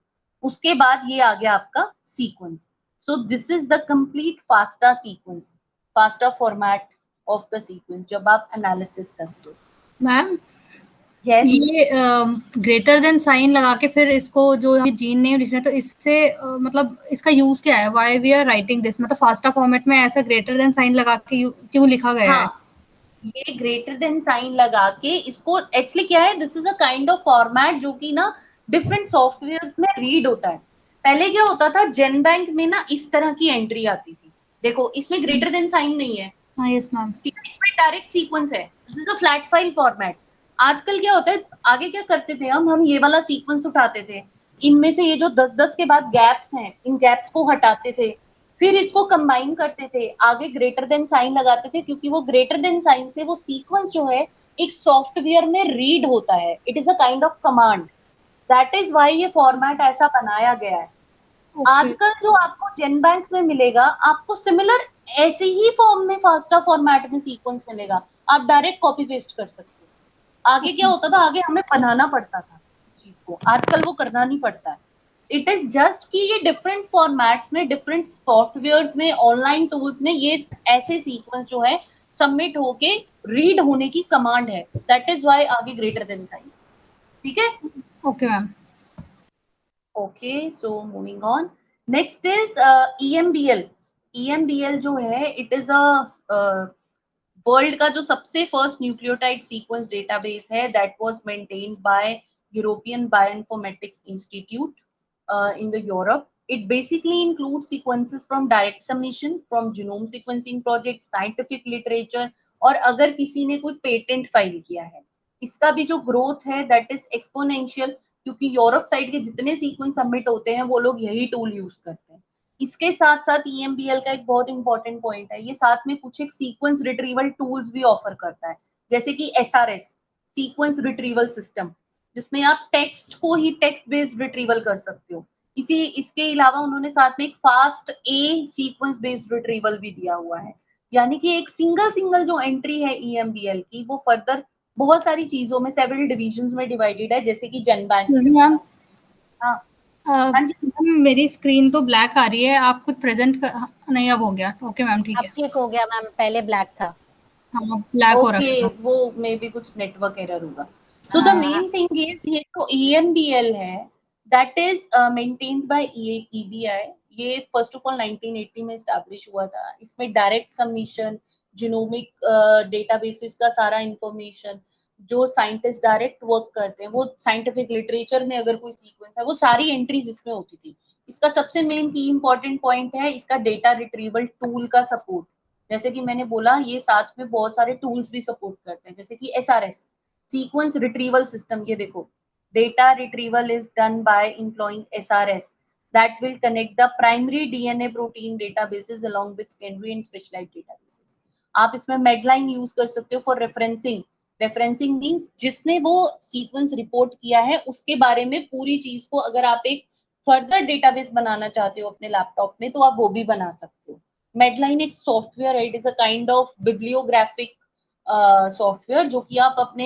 उसके बाद ये आ गया आपका sequence. So this is the complete FASTA sequence, FASTA format of the sequence जब आप एनालिसिस करते हो। मैम yes, ये ग्रेटर देन साइन लगा के फिर इसको जो जीन नेम लिख रहे हैं तो इससे मतलब इसका यूज क्या है, why we are writing this, मतलब फास्टा फॉर्मेट में ऐसा ग्रेटर देन साइन लगा के क्यों लिखा गया है? हाँ, ये ग्रेटर देन साइन लगा के इसको एक्चुअली क्या है, this is a kind of format जो कि ना डिफरेंट सॉफ्टवेयर्स में रीड होता है। पहले क्या होता था, जेन बैंक में ना इस तरह की एंट्री आती थी, देखो इसमें ग्रेटर देन साइन नहीं है, हाँ यस मैम। ठीक है, इसमें डायरेक्ट सीक्वेंस है, this is a flat file format. आजकल क्या होता है, आगे क्या करते थे हम ये वाला सीक्वेंस उठाते थे, इनमें से ये जो 10-10 के बाद गैप्स हैं इन गैप्स को हटाते थे, फिर इसको कंबाइन करते थे, आगे ग्रेटर देन साइन लगाते थे, क्योंकि वो ग्रेटर देन साइन से वो सीक्वेंस जो है एक सॉफ्टवेयर में रीड होता है, it is a kind of command, that is why ये फॉर्मेट ऐसा बनाया गया है। आजकल जो आपको जेन बैंक में मिलेगा आपको सिमिलर ऐसे ही फॉर्म में फास्टा फॉर्मेट में सीक्वेंस मिलेगा, आप डायरेक्ट कॉपी पेस्ट कर सकते हो। आगे क्या होता था, आगे हमें बनाना पड़ता था चीज को, आजकल वो करना नहीं पड़ता है। इट इज जस्ट कि ये डिफरेंट फॉर्मेट्स में, डिफरेंट सॉफ्टवेयर्स में, ऑनलाइन टूल्स में ये ऐसे सीक्वेंस जो है सबमिट होके रीड होने की कमांड है, दैट इज व्हाई आगे ग्रेटर देन साइन। ठीक है, okay ma'am. Okay, so moving on. Next is EMBL. EMBL जो है, it is a वर्ल्ड का जो सबसे फर्स्ट न्यूक्लियोटाइड सीक्वेंस डेटाबेस है, that was maintained by European bioinformatics institute in the Europe. It basically includes sequences from direct submission, from genome sequencing project, scientific literature, और अगर किसी ने कोई patent file किया है। इसका भी जो ग्रोथ है दैट इज एक्सपोनेंशियल, क्योंकि यूरोप साइड के जितने सीक्वेंस सबमिट होते हैं वो लोग यही टूल यूज करते हैं। इसके साथ साथ EMBL का एक बहुत इंपॉर्टेंट पॉइंट है, ये साथ में कुछ एक सीक्वेंस रिट्रीवल टूल्स भी ऑफर करता है, जैसे कि SRS, सीक्वेंस रिट्रीवल सिस्टम, जिसमें आप टेक्स्ट को ही टेक्स्ट बेस्ड रिट्रीवल कर सकते हो। इसके अलावा उन्होंने साथ में एक फास्ट ए सीक्वेंस बेस्ड रिट्रीवल भी दिया हुआ है, यानी कि एक सिंगल सिंगल जो एंट्री है EMBL की वो फर्दर बहुत सारी चीजों में सेवरल डिविजन्स में डिवाइडेड है, जैसे कि जनबैंक। मैम हाँ हाँ जी, मेरी स्क्रीन तो ब्लैक आ रही है, आप कुछ प्रेजेंट नहीं, अब हो गया। ओके मैम ठीक अब है। ठीक हो गया मैम, पहले ब्लैक था। हाँ ब्लैक हो ओके, रखा था। वो मे बी कुछ नेटवर्क एरर होगा। So the main thing is, ये जो EMBL है that is maintained by EBI। ये फर्स्ट ऑफ ऑल 1980 में स्टैब्लिश हुआ था। इसमें डायरेक्ट सबमिशन, जीनोमिक डेटाबेसेस का सारा इंफॉर्मेशन, जो साइंटिस्ट डायरेक्ट वर्क करते हैं, वो साइंटिफिक लिटरेचर में अगर कोई सीक्वेंस है, वो सारी एंट्रीज इसमें होती थी। इसका सबसे मेन की इंपॉर्टेंट पॉइंट है इसका डेटा रिट्रीवल टूल का सपोर्ट। जैसे कि मैंने बोला, ये साथ में बहुत सारे टूल्स भी सपोर्ट करते हैं, जैसे कि SRS, सीक्वेंस रिट्रीवल सिस्टम। ये देखो, data retrieval is done by employing SRS that will connect the primary DNA protein databases along with secondary and specialized databases. आप इसमें Medline यूज कर सकते हो फॉर रेफरेंसिंग। रेफरेंसिंग मींस जिसने वो sequence report किया है उसके बारे में पूरी चीज को अगर आप एक फर्दर डेटाबेस बनाना चाहते हो अपने लैपटॉप में, तो आप वो भी बना सकते हो। Medline एक सॉफ्टवेयर है, it is a kind of bibliographic software जो कि आप अपने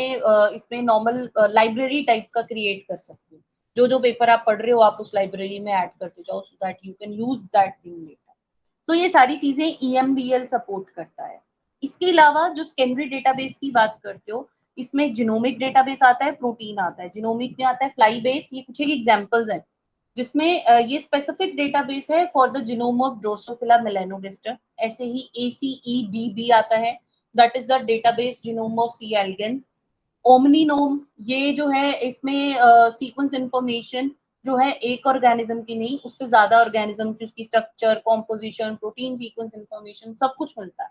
इसमें नॉर्मल लाइब्रेरी टाइप का क्रिएट कर सकते हो। जो जो पेपर आप पढ़ रहे हो आप उस लाइब्रेरी में ऐड करते जाओ, so that you can use that thing later. तो ये सारी चीजें EMBL सपोर्ट करता है। इसके अलावा जो सेकेंडरी डेटाबेस की बात करते हो, इसमें जिनोमिक डेटाबेस आता है, प्रोटीन आता है। जिनोमिक में आता है फ्लाई बेस, ये कुछ एक एग्जांपल्स है जिसमें ये स्पेसिफिक डेटाबेस है for the genome of Drosophila melanogaster. ऐसे ही ACEDB आता है, that is the database genome of C elegans. ओमनीनोम, ये जो है इसमें सीक्वेंस इंफॉर्मेशन जो है एक ऑर्गेनिज्म की नहीं, उससे ज्यादा ऑर्गेनिज्म की, उसकी structure, composition, protein sequence information सब कुछ मिलता है।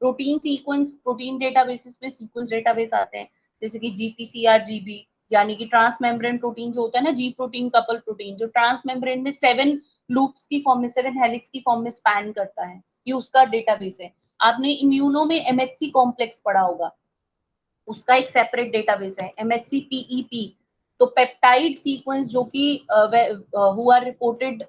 प्रोटीन सीक्वेंस, प्रोटीन डेटाबेसेस में सीक्वेंस डेटाबेस आते हैं, जैसे कि GPCR-GB, यानी कि ट्रांस मेम्ब्रेन प्रोटीन जो होता है ना, जी प्रोटीन कपल प्रोटीन, जो ट्रांस मेम्ब्रेन में 7 लूप्स की फॉर्म में, 7 हेलिक्स की फॉर्म में स्पैन करता है, ये उसका डेटाबेस है। आपने इम्यूनो में MHC कॉम्प्लेक्स पढ़ा होगा, उसका एक सेपरेट डेटाबेस है MHC-PEP। तो पेप्टाइड सीक्वेंस जो कि who are reported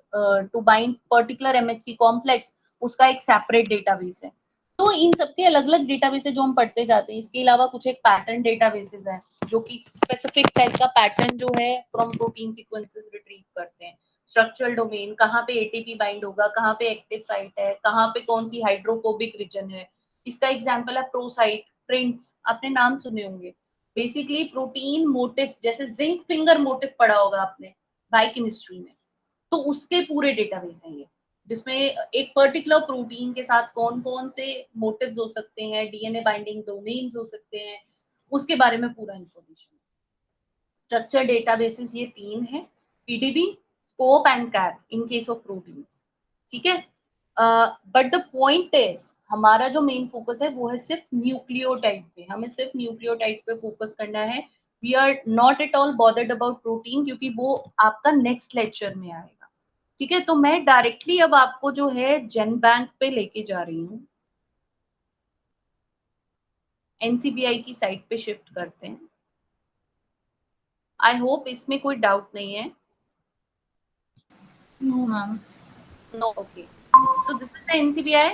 to bind particular MHC complex, उसका एक सेपरेट डेटाबेस है। तो इन सबके अलग अलग डेटाबेस है जो हम पढ़ते जाते हैं। इसके अलावा कुछ एक पैटर्न डेटाबेसेस है जो कि स्पेसिफिक टाइप का पैटर्न जो है फ्रॉम प्रोटीन सीक्वेंसेस रिट्रीव करते हैं। स्ट्रक्चरल डोमेन, कहाँ पे ATP बाइंड होगा, कहाँ पे एक्टिव साइट है, कहाँ पे कौन सी हाइड्रोफोबिक रीजन है। इसका एग्जांपल है प्रोसाइट, प्रिंट्स, आपने नाम सुने होंगे। बेसिकली प्रोटीन मोटिव्स, जैसे जिंक फिंगर मोटिव पढ़ा होगा आपने बायोकेमिस्ट्री में, तो उसके पूरे डेटाबेस हैं ये, जिसमें एक पर्टिकुलर प्रोटीन के साथ कौन कौन से मोटिव्स हो सकते हैं, DNA बाइंडिंग डोमेन्स हो सकते हैं, उसके बारे में पूरा इंफॉर्मेशन। स्ट्रक्चर डेटाबेसेस ये 3 है, PDB, scope and cap in case of proteins. ठीक है, बट द पॉइंट इज, हमारा जो मेन फोकस है वो है सिर्फ न्यूक्लियोटाइड पे, हमें सिर्फ न्यूक्लियोटाइड पे फोकस करना है। We are not at all bothered about protein, क्योंकि वो आपका नेक्स्ट लेक्चर में आएगा। ठीक है, तो मैं डायरेक्टली अब आपको जो है जेन बैंक पे लेके जा रही हूँ। NCBI की साइट पे शिफ्ट करते हैं। आई होप इसमें कोई डाउट नहीं है। No ma'am. No, okay. तो दिस इज द NCBI।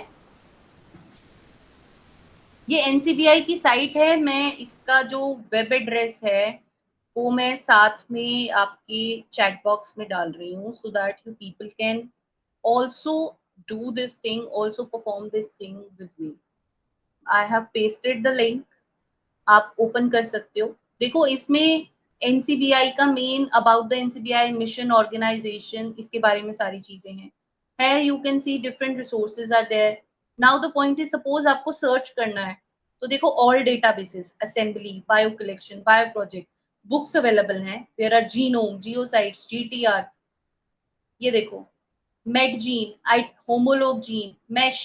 ये NCBI की साइट है। मैं इसका जो वेब एड्रेस है वो मैं साथ में आपके चैट बॉक्स में डाल रही हूँ, so that you people can also do this thing, also perform this thing with me. I have pasted the link, आप ओपन कर सकते हो। देखो, इसमें NCBI का main, about the NCBI mission organisation, इसके बारे में सारी चीजें हैं। You can see different resources are there. Now the point is, suppose आपको सर्च करना है, तो देखो all databases, assembly, bio collection, bio project, books available हैं। There are genome, GeoSites, GTR, ये देखो MedGen, homolog gene, MeSH.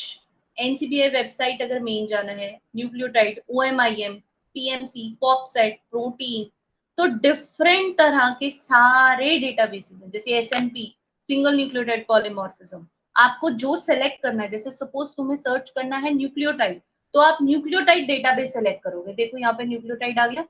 NCBI website अगर main जाना है, nucleotide, OMIM, PMC, PopSet, protein, तो डिफरेंट तरह के सारे डेटाबेसेस हैं। जैसे SMP, सिंगल न्यूक्लियोटाइड पॉलीमॉर्फिज्म, आपको जो सेलेक्ट करना है, जैसे सपोज तुम्हें सर्च करना है न्यूक्लियोटाइड, तो आप न्यूक्लियोटाइड डेटाबेस सेलेक्ट करोगे। देखो यहाँ पे न्यूक्लियोटाइड आ गया,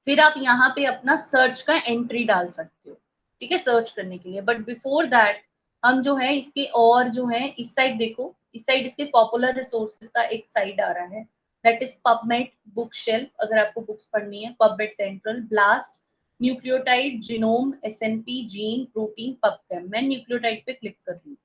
फिर आप यहाँ पे अपना सर्च का एंट्री डाल सकते हो, ठीक है, सर्च करने के लिए। बट बिफोर दैट हम जो है इसके और जो है इस साइड देखो, इस साइड इसके पॉपुलर रिसोर्सेज का एक साइड आ रहा है, दैट इज पबमेड, बुक शेल्फ, अगर आपको बुक्स पढ़नी है, PubMed Central, BLAST, nucleotide, genome, SNP, gene, protein, PubChem. मैं न्यूक्लियोटाइड पे क्लिक कर रही हूँ।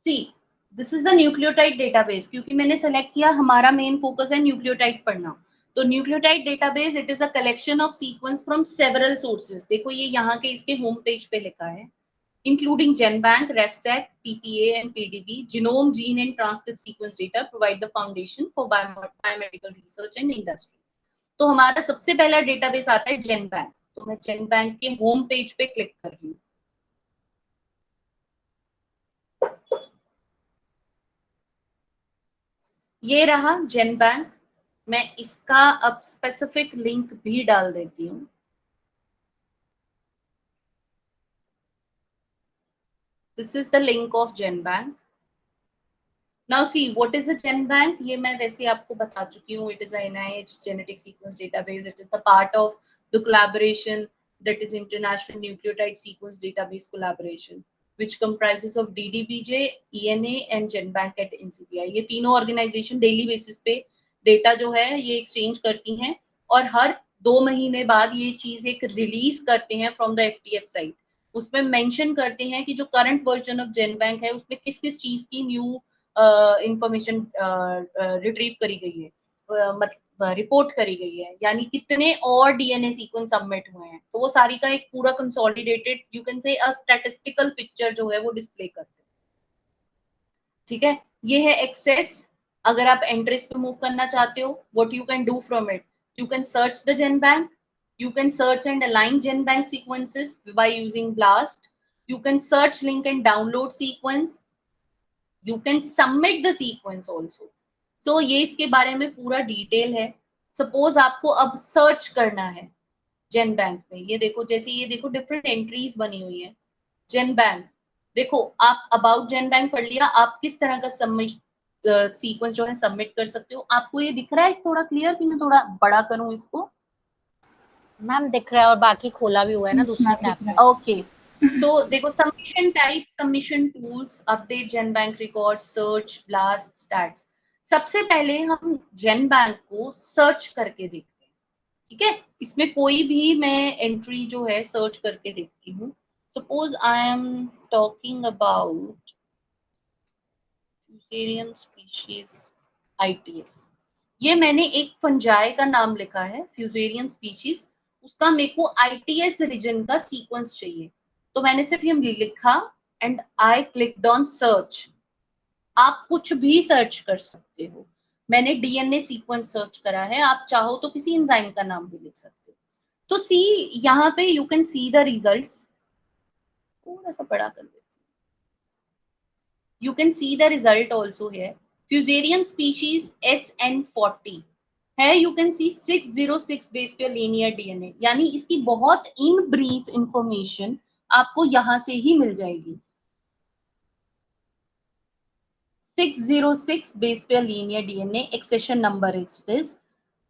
See, this is the nucleotide database, क्योंकि मैंने सेलेक्ट किया, हमारा मेन फोकस है न्यूक्लियोटाइड पढ़ना। तो nucleotide database it is a collection of sequence from several sources. देखो ये यहाँ के इसके होम पेज पे लिखा है, including GenBank, RefSec, TPA, and PDB, genome, gene, and transcript sequence data provide the foundation for biomedical research and industry. तो हमारा सबसे पहला डेटाबेस आता है GenBank। तो मैं GenBank के होम पेज पे क्लिक कर रही हूँ। ये रहा GenBank। मैं इसका अब स्पेसिफिक लिंक भी डाल देती हूँ। This is the link of GenBank. Now see what is a GenBank? ये मैं वैसे आपको बता चुकी हूँ। It is a NIH genetic sequence database. It is the part of the collaboration that is International Nucleotide Sequence Database Collaboration, which comprises of DDBJ, ENA and GenBank at NCBI. ये तीनों organisation daily basis पे data जो है ये exchange करती हैं और हर 2 महीने बाद ये चीज एक रिलीज करते हैं फ्रॉम द FTF साइट। उसमें मेंशन करते हैं कि जो करंट वर्जन ऑफ GenBank है उसमें किस किस चीज की न्यू इंफॉर्मेशन रिट्रीव करी गई है, मतलब रिपोर्ट करी गई है, यानी कितने और DNA सीक्वेंस सबमिट हुए हैं। तो वो सारी का एक पूरा कंसोलिडेटेड यू कैन से अ स्टैटिस्टिकल पिक्चर जो है वो डिस्प्ले करते हैं। ठीक है, ये है एक्सेस। अगर आप एंट्रीज पे मूव करना चाहते हो, what you can do from it, you can search the GenBank, you can search and align GenBank sequences by using BLAST, you can search, link and download sequence, you can submit the sequence also. So ये इसके बारे में पूरा detail है। Suppose आपको अब search करना है GenBank में, ये देखो जैसे ये देखो डिफरेंट एंट्रीज बनी हुई है GenBank। देखो आप अबाउट GenBank पढ़ लिया, आप किस तरह का सबमिट सीक्वेंस जो है सबमिट कर सकते हो। आपको ये दिख रहा है थोड़ा क्लियर कि मैं थोड़ा बड़ा करूं इसको? मैम दिख रहा है और बाकी खोला भी हुआ है ना दूसरी टैब पे। ओके, तो देखो submission type, submission tools, update GenBank record, search, blast, stats. सबसे पहले हम GenBank को सर्च करके देखते हैं। ठीक है, इसमें कोई भी मैं एंट्री जो है सर्च करके देखती हूँ। Suppose I am talking about Fusarium species ITS। ये मैंने एक फंजाई का नाम लिखा है फ्यूसेरियम स्पीशीज, उसका मेरे को ITS रीजन का सीक्वेंस चाहिए। तो मैंने सिर्फ ये लिखा and I clicked on search. आप कुछ भी सर्च कर सकते हो। मैंने DNA सीक्वेंस सर्च करा है, आप चाहो तो किसी एंजाइम का नाम भी लिख सकते हो। तो सी यहाँ पे you can see the results. थोड़ा सा बड़ा कर देते, you can see the result also here. Fusarium species SN40 है, you can see 606 base pair linear DNA, यानी इसकी बहुत इन ब्रीफ इंफॉर्मेशन आपको यहां से ही मिल जाएगी। 606 base pair linear DNA, accession number is this.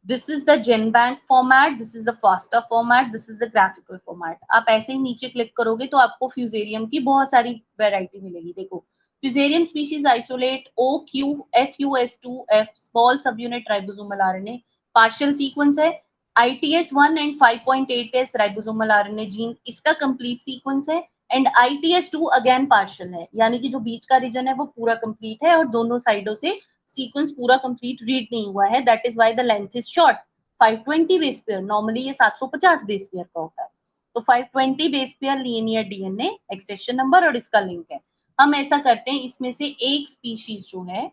This is the GenBank format, this is the FASTA format, this is the graphical format. आप ऐसे ही नीचे क्लिक करोगे तो आपको फ्यूजेरियम की बहुत सारी वैरायटी मिलेगी। देखो Fusarium species isolate OQ FUS2F small subunit ribosomal RNA, partial sequence है ITS1 and 5.8S ribosomal RNA gene, इसका complete sequence है and ITS2 again partial है, यानी कि जो बीच का रीजन है वो पूरा complete है और दोनों साइडों से सीक्वेंस पूरा कंप्लीट रीड नहीं हुआ है। That is why the length is short. 520 base pair, normally ये 750 बेस पेयर का होता है। तो 520 base pair linear DNA, accession number और इसका लिंक है। हम ऐसा करते हैं, इसमें से एक स्पीशीज जो है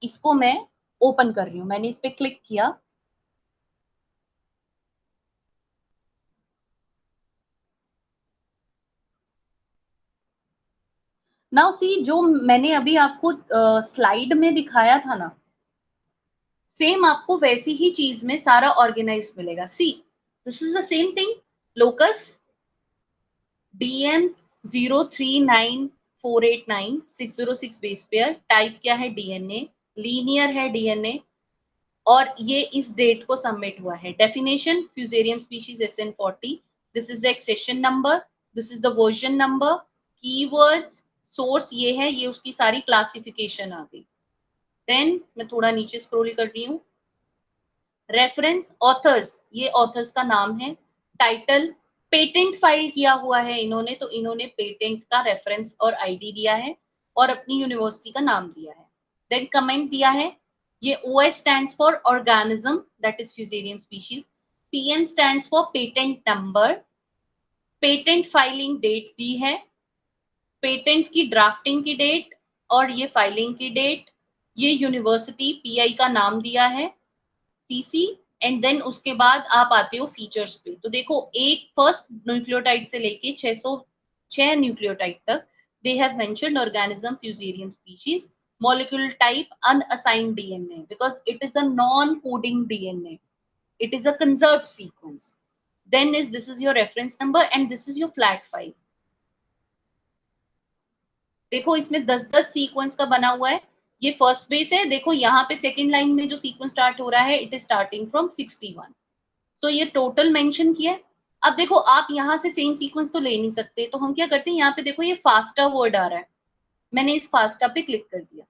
इसको मैं ओपन कर रही हूँ। मैंने इस पे क्लिक किया, नाउ सी जो मैंने अभी आपको स्लाइड में दिखाया था ना, सेम आपको वैसी ही चीज में सारा ऑर्गेनाइज मिलेगा। सी this is the same thing, locus DM039489 606 base pair, type क्या है DNA, लीनियर है DNA और ये इस डेट को सबमिट हुआ है। Definition Fusarium species SN40, this is the accession number, this is the version number, keywords, source ये है, ये उसकी सारी क्लासिफिकेशन आ गई। देन मैं थोड़ा नीचे स्क्रॉल कर रही हूँ, रेफरेंस, ऑथर्स, ये ऑथर्स का नाम है, टाइटल, पेटेंट फाइल किया हुआ है इन्होंने, तो इन्होंने पेटेंट का रेफरेंस और ID दिया है और अपनी यूनिवर्सिटी का नाम दिया है। देन कमेंट दिया है, ये OS stands for organism that is fusarium species, PN stands for patent number, patent filing date दी है, पेटेंट की ड्राफ्टिंग की डेट और ये फाइलिंग की डेट, ये यूनिवर्सिटी पीआई का नाम दिया है, सीसी, एंड देन उसके बाद आप आते हो फीचर्स पे। तो देखो एक फर्स्ट न्यूक्लियोटाइड से लेके 606 न्यूक्लियोटाइड तक they have mentioned organism fusarium species, molecule type unassigned DNA because it is a non-coding DNA, it is a conserved sequence, then this is your reference number and this is your flat file। देखो इसमें 10-10 sequence का बना हुआ है, ये first base है, देखो यहाँ पे सेकंड लाइन में जो सीक्वेंस स्टार्ट हो रहा है इट इज स्टार्टिंग फ्रॉम 61, सो ये टोटल मेंशन किया है। अब देखो आप यहाँ से सेम सीक्वेंस तो ले नहीं सकते, तो हम क्या करते हैं, यहाँ पे देखो ये फास्टा वर्ड आ रहा है, मैंने इस फास्टा पे क्लिक कर दिया,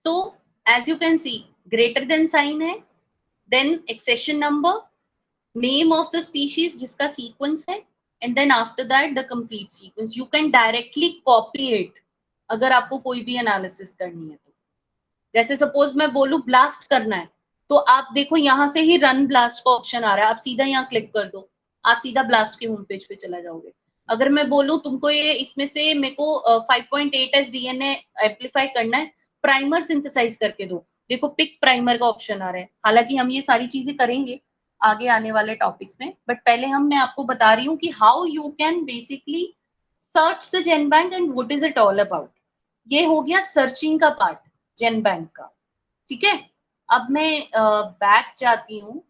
so as you can see greater than sign है, then accession number, name of the species जिसका सीक्वेंस है, and then after that the complete sequence, you can directly copy it अगर आपको कोई भी एनालिसिस करनी है तो। जैसे सपोज मैं बोलूं ब्लास्ट करना है, तो आप देखो यहाँ से ही रन ब्लास्ट का ऑप्शन आ रहा है, आप सीधा यहाँ क्लिक कर दो, आप सीधा ब्लास्ट के होम पेज पे चला जाओगे। अगर मैं बोलूं तुमको ये इसमें से मेरे को 5.8s डीएनए एम्पलीफाई करना है, प्राइमर सिंथेसाइज करके दो, देखो पिक प्राइमर का ऑप्शन आ रहा है। हालांकि हम ये सारी चीजें करेंगे आगे आने वाले टॉपिक्स में, बट पहले मैं आपको बता रही हूँ कि how you can basically search the GenBank and what is it all about. ये हो गया सर्चिंग का पार्ट जेनबैंक का, ठीक है। अब मैं बैक जाती हूँ,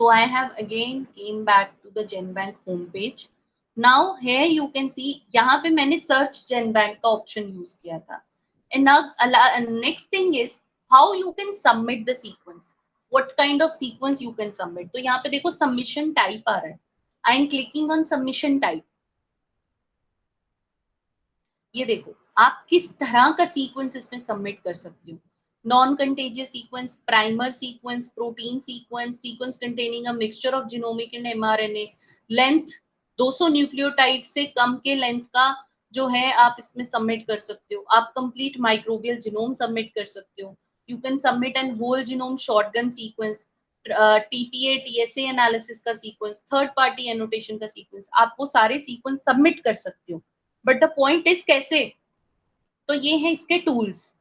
so I have again came back to the GenBank homepage. Now here you can see यहाँ पे मैंने search GenBank का option use किया था, and now next thing is how you can submit the sequence, what kind of sequence you can submit। तो यहाँ पे देखो submission type आ रहा है, I am clicking on submission type। ये देखो आप किस तरह का सीक्वेंस इसमें सबमिट कर सकते हो, non contagious sequence, primer sequence, protein sequence, sequence containing a mixture of genomic and mRNA, length 200 nucleotide से कम के लेंथ का जो है आप इसमें सबमिट कर सकते हो, आप कंप्लीट माइक्रोबियल जीनोम सबमिट कर सकते हो, you can submit an whole genome shotgun sequence, TPA TSA analysis का सीक्वेंस, थर्ड पार्टी एनोटेशन का सीक्वेंस, आप वो सारे सीक्वेंस सबमिट कर सकते हो। बट द पॉइंट इज कैसे, तो ये है इसके टूल्स,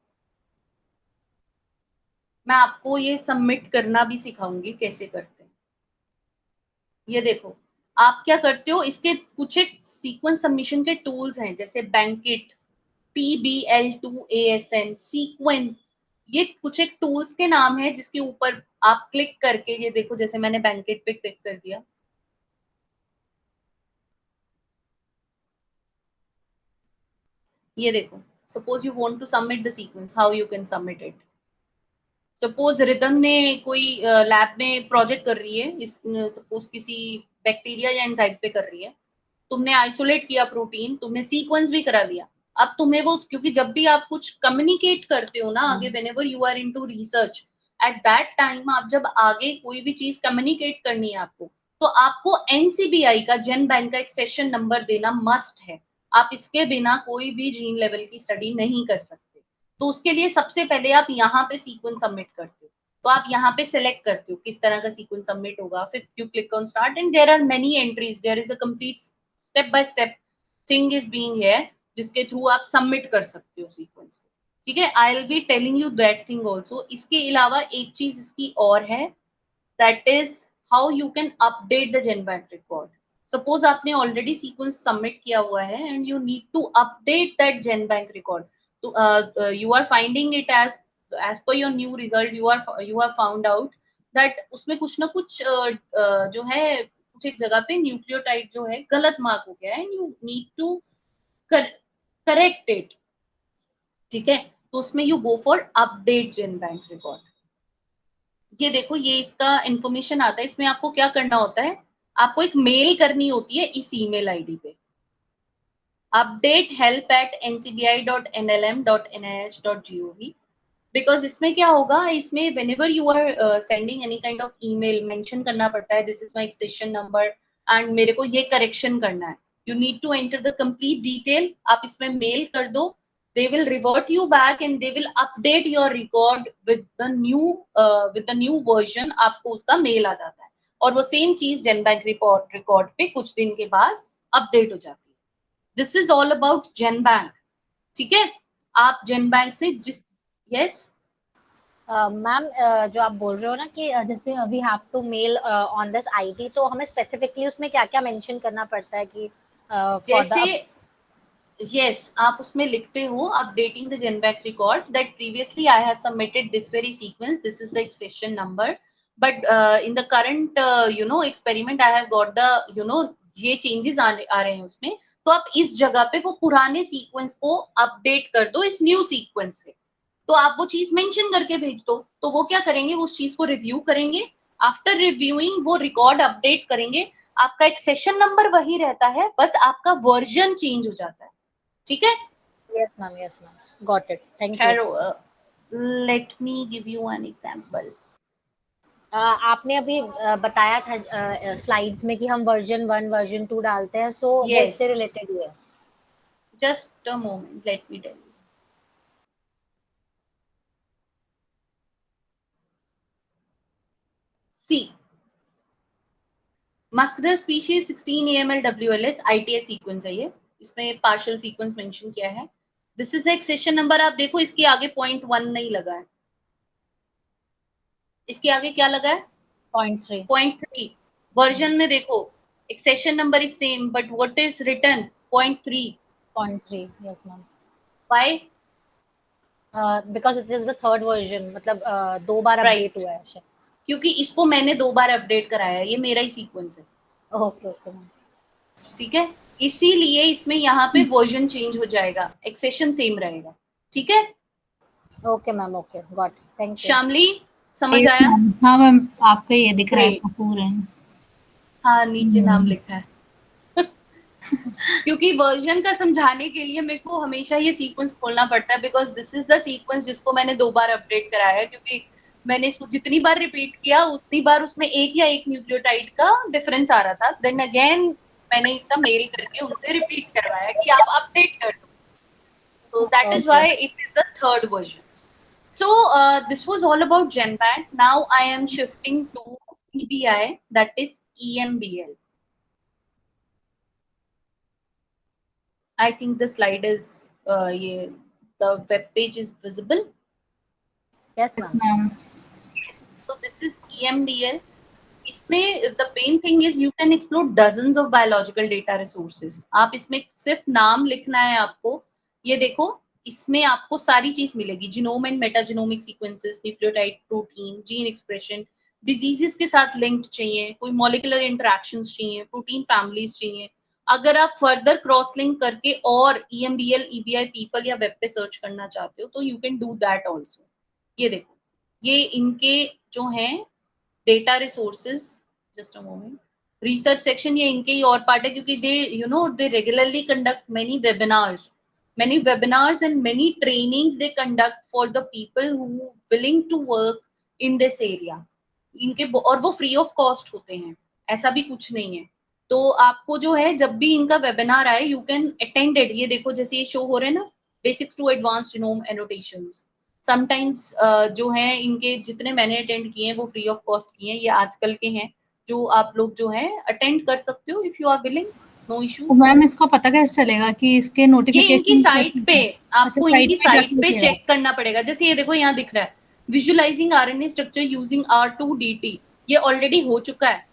मैं आपको ये सबमिट करना भी सिखाऊंगी कैसे करते हैं। ये देखो आप क्या करते हो, इसके कुछ एक सीक्वेंस सबमिशन के टूल्स हैं, जैसे बैंकेट, TBL2ASN, सीक्वेंस, ये कुछ एक टूल्स के नाम है जिसके ऊपर आप क्लिक करके, ये देखो जैसे मैंने बैंकेट पे क्लिक कर दिया, ये देखो suppose you want to submit the sequence, how you can submit it. Suppose Ridam ने कोई लैब में प्रोजेक्ट कर रही है, इस सपोज किसी बैक्टीरिया या एंजाइम पे कर रही है, तुमने आइसोलेट किया प्रोटीन, तुमने सीक्वेंस भी करा लिया, अब तुम्हें वो, क्योंकि जब भी आप कुछ कम्युनिकेट करते हो ना आगे, whenever you are into research, at that time आप जब आगे कोई भी चीज कम्युनिकेट करनी है आपको, तो आपको एनसीबीआई का जेन बैंक का एक सेशन नंबर देना मस्ट है, आप इसके बिना कोई भी जीन लेवल की स्टडी नहीं कर सकते। तो उसके लिए सबसे पहले आप यहाँ पे सीक्वेंस सबमिट करते हो, तो आप यहाँ पे सिलेक्ट करते हो किस तरह का सीक्वेंस सबमिट होगा, फिर you click on start and there are many entries, there is a complete step by step thing is being here, जिसके थ्रू आप सबमिट कर सकते हो सीक्वेंस को, ठीक है। I will be telling you that thing also. इसके अलावा एक चीज इसकी और है, that is how you can update the GenBank record. Suppose आपने ऑलरेडी सीक्वेंस सबमिट किया हुआ है and you need to update that GenBank record, you are finding it as per your new result, you have found out that उसमें कुछ ना कुछ जो है कुछ एक जगह पे न्यूक्लियोटाइड जो है गलत मार्क हो गया है, and you need to correct it, ठीक है। तो उसमें you go for update GenBank record. ये देखो ये इसका इंफॉर्मेशन आता है, इसमें आपको क्या करना होता है, आपको एक मेल करनी होती है इस ईमेल आईडी पे, update@ncbi.nlm.nih.gov, बिकॉज इसमें क्या होगा, इसमें whenever you are sending any kind of email mention करना पड़ता है this is my accession number and मेरे को ये करेक्शन करना है, you need to enter the complete detail. आप इसमें मेल कर दो, they will revert you back and they will update your record with the new version. आपको उसका मेल आ जाता है और वो सेम चीज जनबैंक रिकॉर्ड पे कुछ दिन के बाद अपडेट हो जाती है. This is all about GenBank. ठीक है, आप जनबैंक से जिस यस मैम जो आप बोल रहे हो ना कि जैसे we have to mail on this ID, तो हमें स्पेसिफिकली उसमें क्या क्या मेंशन करना पड़ता है कि जैसे yes, आप उसमें लिखते हो updating the GenBank record that previously I have submitted this very sequence, this is the accession number, but in the current experiment I have got the ये changes आ रहे हैं उसमें, तो आप इस जगह पे वो पुराने सीक्वेंस को अपडेट कर दो इस न्यू सीक्वेंस से. तो आप वो चीज मेंशन करके भेज दो, तो वो क्या करेंगे, वो उस चीज को रिव्यू करेंगे. आफ्टर रिव्यूइंग वो रिकॉर्ड अपडेट करेंगे. आपका एक्सेशन नंबर वही रहता है, बस आपका वर्जन चेंज हो जाता है. ठीक है? Yes ma'am, got it, thank you. Let me give you an example. आपने अभी बताया था स्लाइड्स में कि हम वर्जन 1 वर्जन 2 डालते हैं, सो वो Yes. इससे रिलेटेड ही है. Just a moment, let me tell you. See muscular species 16 AML WLS ITS sequence है ये, इसमें पार्शियल सीक्वेंस मेंशन किया है. This is accession number. आप देखो इसके आगे 0.1 नहीं लगा है, इसके आगे क्या लगा है, 0.3. 0.3. वर्जन में देखो accession number is same but what is written 0.3. 0.3, yes ma'am. Why? Because it is the third version, मतलब 2 बार Right. अपडेट हुआ है शायद. क्योंकि इसको मैंने 2 बार अपडेट कराया है, ये मेरा ही सीक्वेंस है. Okay okay ma'am. ठीक है, इसीलिए इसमें यहाँ पे वर्जन चेंज हो जाएगा, एक्सेशन सेम रहेगा. ठीक है okay ma'am, okay, got, thank you. Shamli, समझ Yes, आया? ma'am. हाँ मैम, आपका ये दिख रहा है Great. कपूर है. हाँ, नीचे नाम लिखा है. क्योंकि वर्जन का समझाने के लिए मेरे को हमेशा ये सीक्वेंस खोलना पड़ता है, because this is the sequence जिसको मैंने 2 बार अपडेट कराया है. क्योंकि मैंने इसको जितनी बार रिपीट किया उतनी बार उसमें एक या एक न्यूक्लियोटाइड का डिफरेंस आ रहा था. देन अगेन मैंने इसका मेल करके उनसे रिपीट करवाया कि आप अपडेट कर दो. So that is why it is the third version. So this was all about GenBank. Now I am shifting to EBI, that is EMBL. I think the slide is the web page is visible. Yes Yes, ma'am. ma'am. Yes. So this is EMBL. इसमें the main thing is you can explore dozens of biological data resources. आप इसमें सिर्फ नाम लिखना है आपको. ये देखो, इसमें आपको सारी चीज मिलेगी, genome and metagenomic sequences, nucleotide, protein, gene expression, diseases के साथ लिंक्ड चाहिए, कोई मॉलिक्यूलर इंटरेक्शंस चाहिए, प्रोटीन फैमिलीज चाहिए. अगर आप फर्दर क्रॉस लिंक करके और EMBL, EBI, पीपल या वेब पे सर्च करना चाहते हो तो you can do that also. ये देखो, ये इनके जो हैं data resources, just a moment, research section, ये इनके ही और पार्ट है. क्योंकि they regularly conduct many webinars and many trainings they conduct for the people who willing to work in this area. इनके और वो फ्री ऑफ कॉस्ट होते हैं, ऐसा भी कुछ नहीं है. तो आपको जो है जब भी इनका वेबिनार आए यू कैन अटेंड इट. ये देखो जैसे ये शो हो रहे हैं ना, basics to advanced genome annotations. Sometimes जो है इनके जितने मैंने अटेंड किए हैं वो फ्री ऑफ कॉस्ट किए हैं, ये आजकल के हैं जो आप लोग जो है अटेंड कर सकते हो if you are willing, no issue. तो मैम इसको पता कैसे चलेगा कि इसके ये नोटिफिकेशन इनकी साइट पे, आपको इनकी साइट पे चेक चेक करना पड़ेगा. जैसे ये देखो यहाँ दिख रहा है visualising RNA structure using R2DT, ये ऑलरेडी हो चुका है.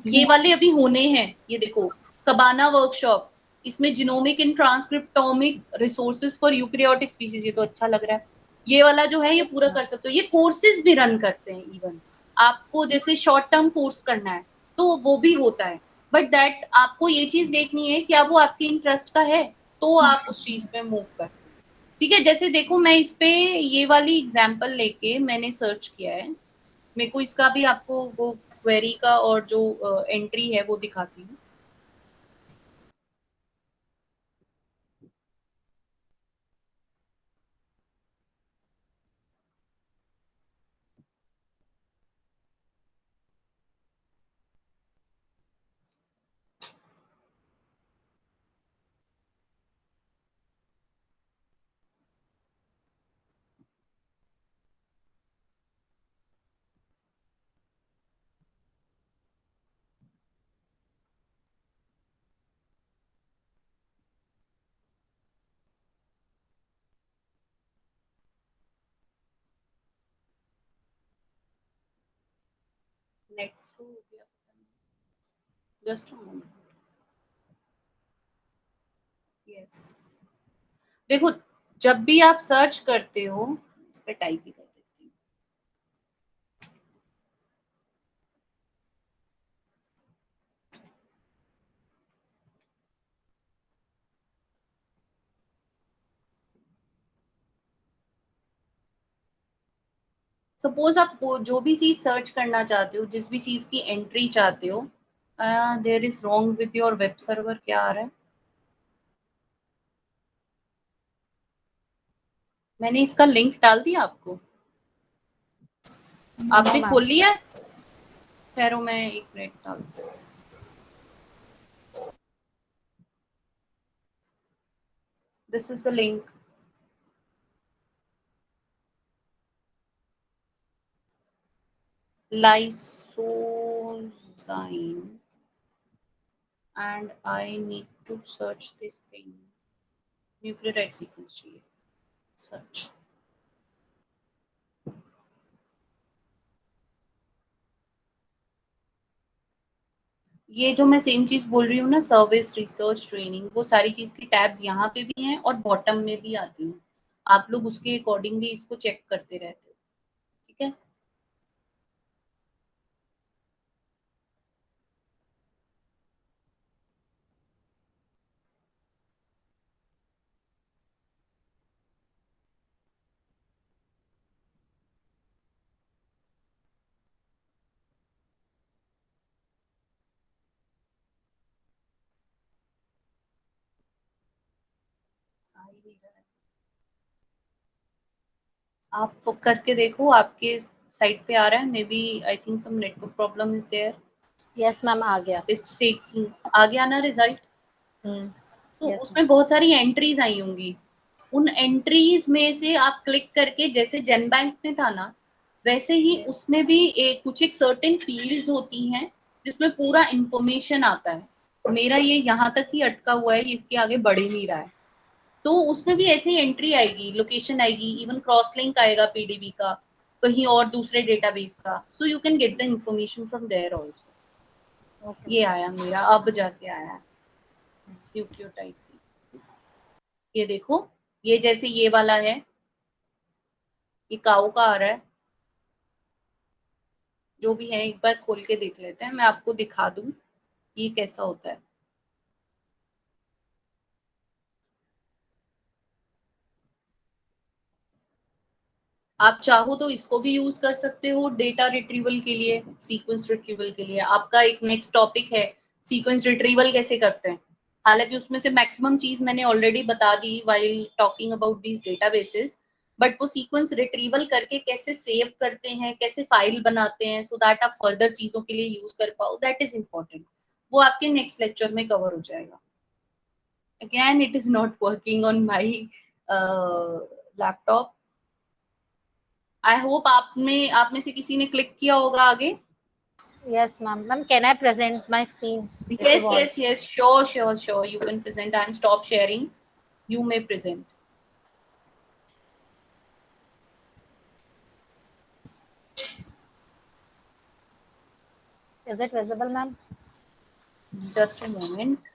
ये वाले अभी होने हैं. ये देखो कबाना वर्कशॉप, इसमें genomic and transcriptomic resources for eukaryotic species, ये तो अच्छा लग रहा है. ये वाला जो है ये पूरा कर सकते हो. ये कोर्सेज भी रन करते हैं. इवन आपको जैसे शॉर्ट टर्म कोर्स करना है तो वो भी होता है, बट दैट आपको ये चीज देखनी है क्या वो आपके इंटरेस्ट का है, तो आप उस चीज पे मूव करते हैं. ठीक है, जैसे देखो मैं इस पे ये वाली एग्जांपल लेके मैंने सर्च किया है, मेरे को इसका भी आपको वो क्वेरी का और जो एंट्री है वो दिखाती हूँ। नेट स्लो हो गया, जस्ट अ मोमेंट। यस, देखो जब भी आप सर्च करते हो, इस पे टाइप ही कर देती हूँ। सपोज आप जो भी चीज सर्च करना चाहते हो, जिस भी चीज की एंट्री चाहते हो, there is wrong with your web server, क्या आ रहा है? मैंने इसका लिंक डाल दिया आपको, आपने खोल लिया? ठहरो मैं एक मिनट डालती हूँ। This is the link. Lysozyme, and I need to search this thing. Nucleotide sequence चाहिए, search। ये जो मैं सेम चीज बोल रही हूँ ना, सर्विस, रिसर्च, ट्रेनिंग, वो सारी चीज की टैब्स यहाँ पे भी हैं और बॉटम में भी आती हैं। आप लोग उसके अकॉर्डिंगली इसको चेक करते रहते हो, ठीक है? आ ही नहीं रहा है। आप करके देखो, आपके साइट पे आ रहा है। Maybe I think some network problem is there. Yes ma'am, आ गया। इज टेकिंग, आ गया ना रिजल्ट? तो यस उसमें बहुत सारी एंट्रीज आई होंगी। उन एंट्रीज में से आप क्लिक करके, जैसे जेन बैंक में था ना, वैसे ही उसमें भी कुछ एक सर्टेन फील्ड्स होती हैं जिसमें पूरा इंफॉर्मेशन आता है। मेरा ये यहाँ तक ही अटका हुआ है, इसके आगे बढ़ ही नहीं रहा है। तो उसमें भी ऐसी एंट्री आएगी, लोकेशन आएगी, इवन क्रॉस लिंक आएगा पीडीबी का, कहीं और दूसरे डेटाबेस का। So you can get the information from there also. ये आया मेरा, अब जाके आया है न्यूक्लियोटाइड सीक्वेंस। ये देखो, ये जैसे ये वाला है, ये काऊ का आ रहा है। जो भी है एक बार खोल के देख लेते हैं, मैं आपको दिखा दूं ये कैसा होता है। आप चाहो तो इसको भी यूज कर सकते हो डेटा रिट्रीवल के लिए, सीक्वेंस रिट्रीवल के लिए। आपका एक नेक्स्ट टॉपिक है सीक्वेंस रिट्रीवल कैसे करते हैं। हालांकि उसमें से मैक्सिमम चीज मैंने ऑलरेडी बता दी while talking about these databases, but वो सीक्वेंस रिट्रीवल करके कैसे सेव करते हैं, कैसे फाइल बनाते हैं, सो दैट आप फर्दर चीजों के लिए यूज कर पाओ, दैट इज इम्पोर्टेंट। वो आपके नेक्स्ट लेक्चर में कवर हो जाएगा। Again it is not working on my laptop. I hope आप में से किसी ने क्लिक किया होगा आगे। Yes ma'am. Ma'am, can I present my screen? Yes, sure, you can present and stop sharing, you may present। Is it visible, ma'am? Just a moment।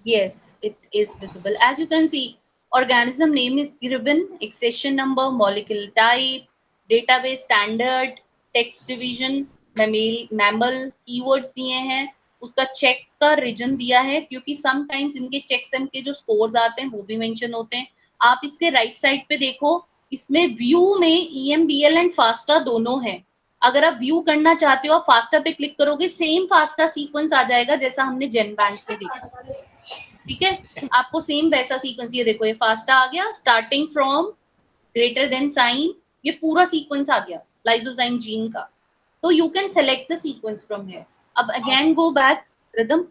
Yes, it is visible। As you can see, organism name is given, accession number, molecule type, database standard, text division, mammal, keywords दिए हैं, उसका check का reason दिया है, क्योंकि sometimes इनके checksum के जो स्कोर्स आते हैं वो भी मेंशन होते हैं। आप इसके राइट साइड पे देखो, इसमें व्यू में EMBL एंड फास्टा दोनों है। अगर आप व्यू करना चाहते हो, आप फास्टा पे क्लिक करोगे, सेम फास्टा सीक्वेंस आ जाएगा जैसा हमने जेनबैंक पे देखा। ठीक है, आपको सेम वैसा सीक्वेंस, ये देखो ये फास्टा आ गया, starting from greater than sign, ये पूरा सीक्वेंस आ गया लाइसोजाइम जीन का। तो you can select the sequence from here. अब अगेन गो बैक रिदम।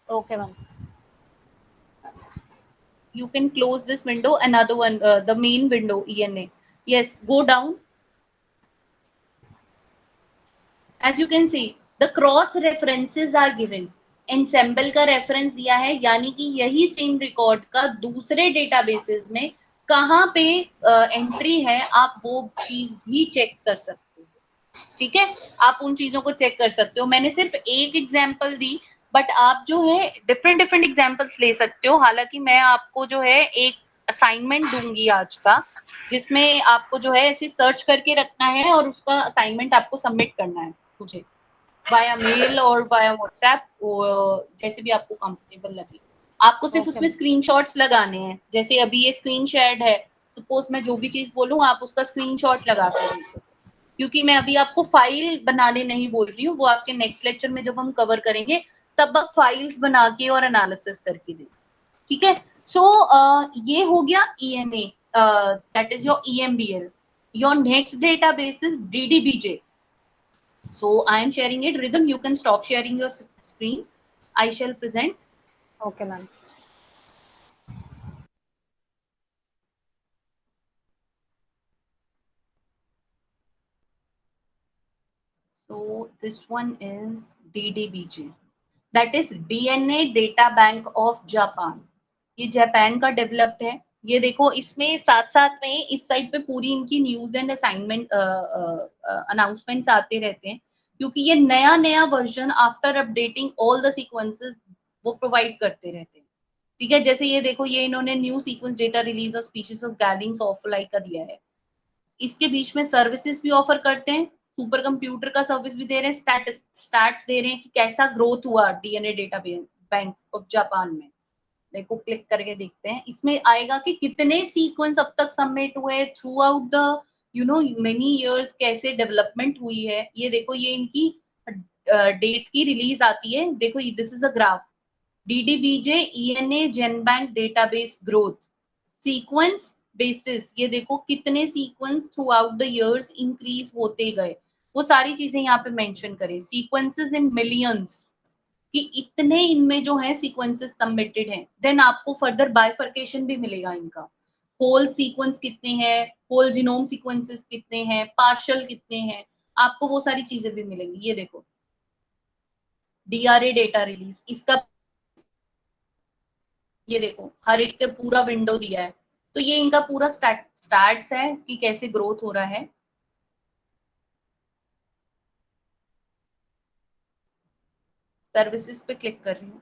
Okay, ma'am. You can close this window, another one, the main window, ENA. Yes, go down. As you can see, the cross references are given. Ensemble का reference दिया है, यानी कि यही same record का दूसरे databases में कहाँ पे एंट्री है, आप वो चीज भी चेक कर सकते हो। ठीक है, आप उन चीजों को चेक कर सकते हो। मैंने सिर्फ एक एग्जांपल दी, बट आप जो है डिफरेंट डिफरेंट एग्जांपल्स ले सकते हो। हालांकि मैं आपको जो है एक असाइनमेंट दूंगी आज का, जिसमें आपको जो है ऐसे सर्च करके रखना है और उसका असाइनमेंट आपको सबमिट करना है मुझे वाया मेल और वाया व्हाट्सएप, जैसे भी आपको कंफर्टेबल लगे। आपको सिर्फ Okay, उसमें स्क्रीनशॉट्स लगाने हैं। जैसे अभी ये स्क्रीन शेयर्ड है, सपोज मैं जो भी चीज बोलूं आप उसका स्क्रीनशॉट लगा कर दीजिए, क्योंकि मैं अभी आपको फाइल बनाने नहीं बोल रही हूँ, वो आपके नेक्स्ट लेक्चर में जब हम कवर करेंगे तब आप फाइल्स बना के और एनालिसिस करके दें। ठीक है, सो ये हो गया ENA, that is your EMBL. Your next database is DDBJ. So I am sharing it. Rhythm, you can stop sharing your screen. I shall present. okay, ma'am. So this one is DDBJ. That is DNA Data Bank of Japan. ये Japan का developed है। ये देखो इसमें साथ साथ में इस साइड पे पूरी इनकी न्यूज एंड असाइनमेंट अनाउंसमेंट्स आते रहते हैं, क्योंकि ये नया नया version after updating all the sequences वो प्रोवाइड करते रहते हैं। ठीक है, जैसे ये देखो ये इन्होंने new sequence data release of species of गैलिंग्स ऑफलाई का दिया है। इसके बीच में सर्विसेज भी ऑफर करते हैं, सुपर कंप्यूटर का सर्विस भी दे रहे हैं, स्टैट्स दे रहे हैं कि कैसा ग्रोथ हुआ DNA data bank of Japan में। देखो क्लिक करके देखते हैं, इसमें आएगा कि कितने सीक्वेंस अब तक सबमिट हुए through out the many years, कैसे डेवलपमेंट हुई है। ये देखो ये इनकी डेट की रिलीज आती है। देखो this is a graph, DDBJ ENA GenBank database growth sequence bases. ये देखो कितने sequence throughout the years increase होते गए, वो सारी चीजें यहाँ पे मेंशन करें। सीक्वेंसेस इन मिलियंस, कि इतने इनमें जो है सीक्वेंसेस सबमिटेड हैं। देन आपको फर्दर बाइफर्केशन भी मिलेगा इनका, होल सीक्वेंस कितने हैं, होल जीनोम सीक्वेंसेस कितने हैं, पार्शियल कितने हैं, आपको वो सारी चीजें भी मिलेंगी। ये देखो DRA डेटा रिलीज, इसका ये देखो हर एक का पूरा विंडो दिया है। तो ये इनका पूरा स्टैट्स है कि कैसे ग्रोथ हो रहा है। सर्विसेज पे क्लिक कर रही हूँ,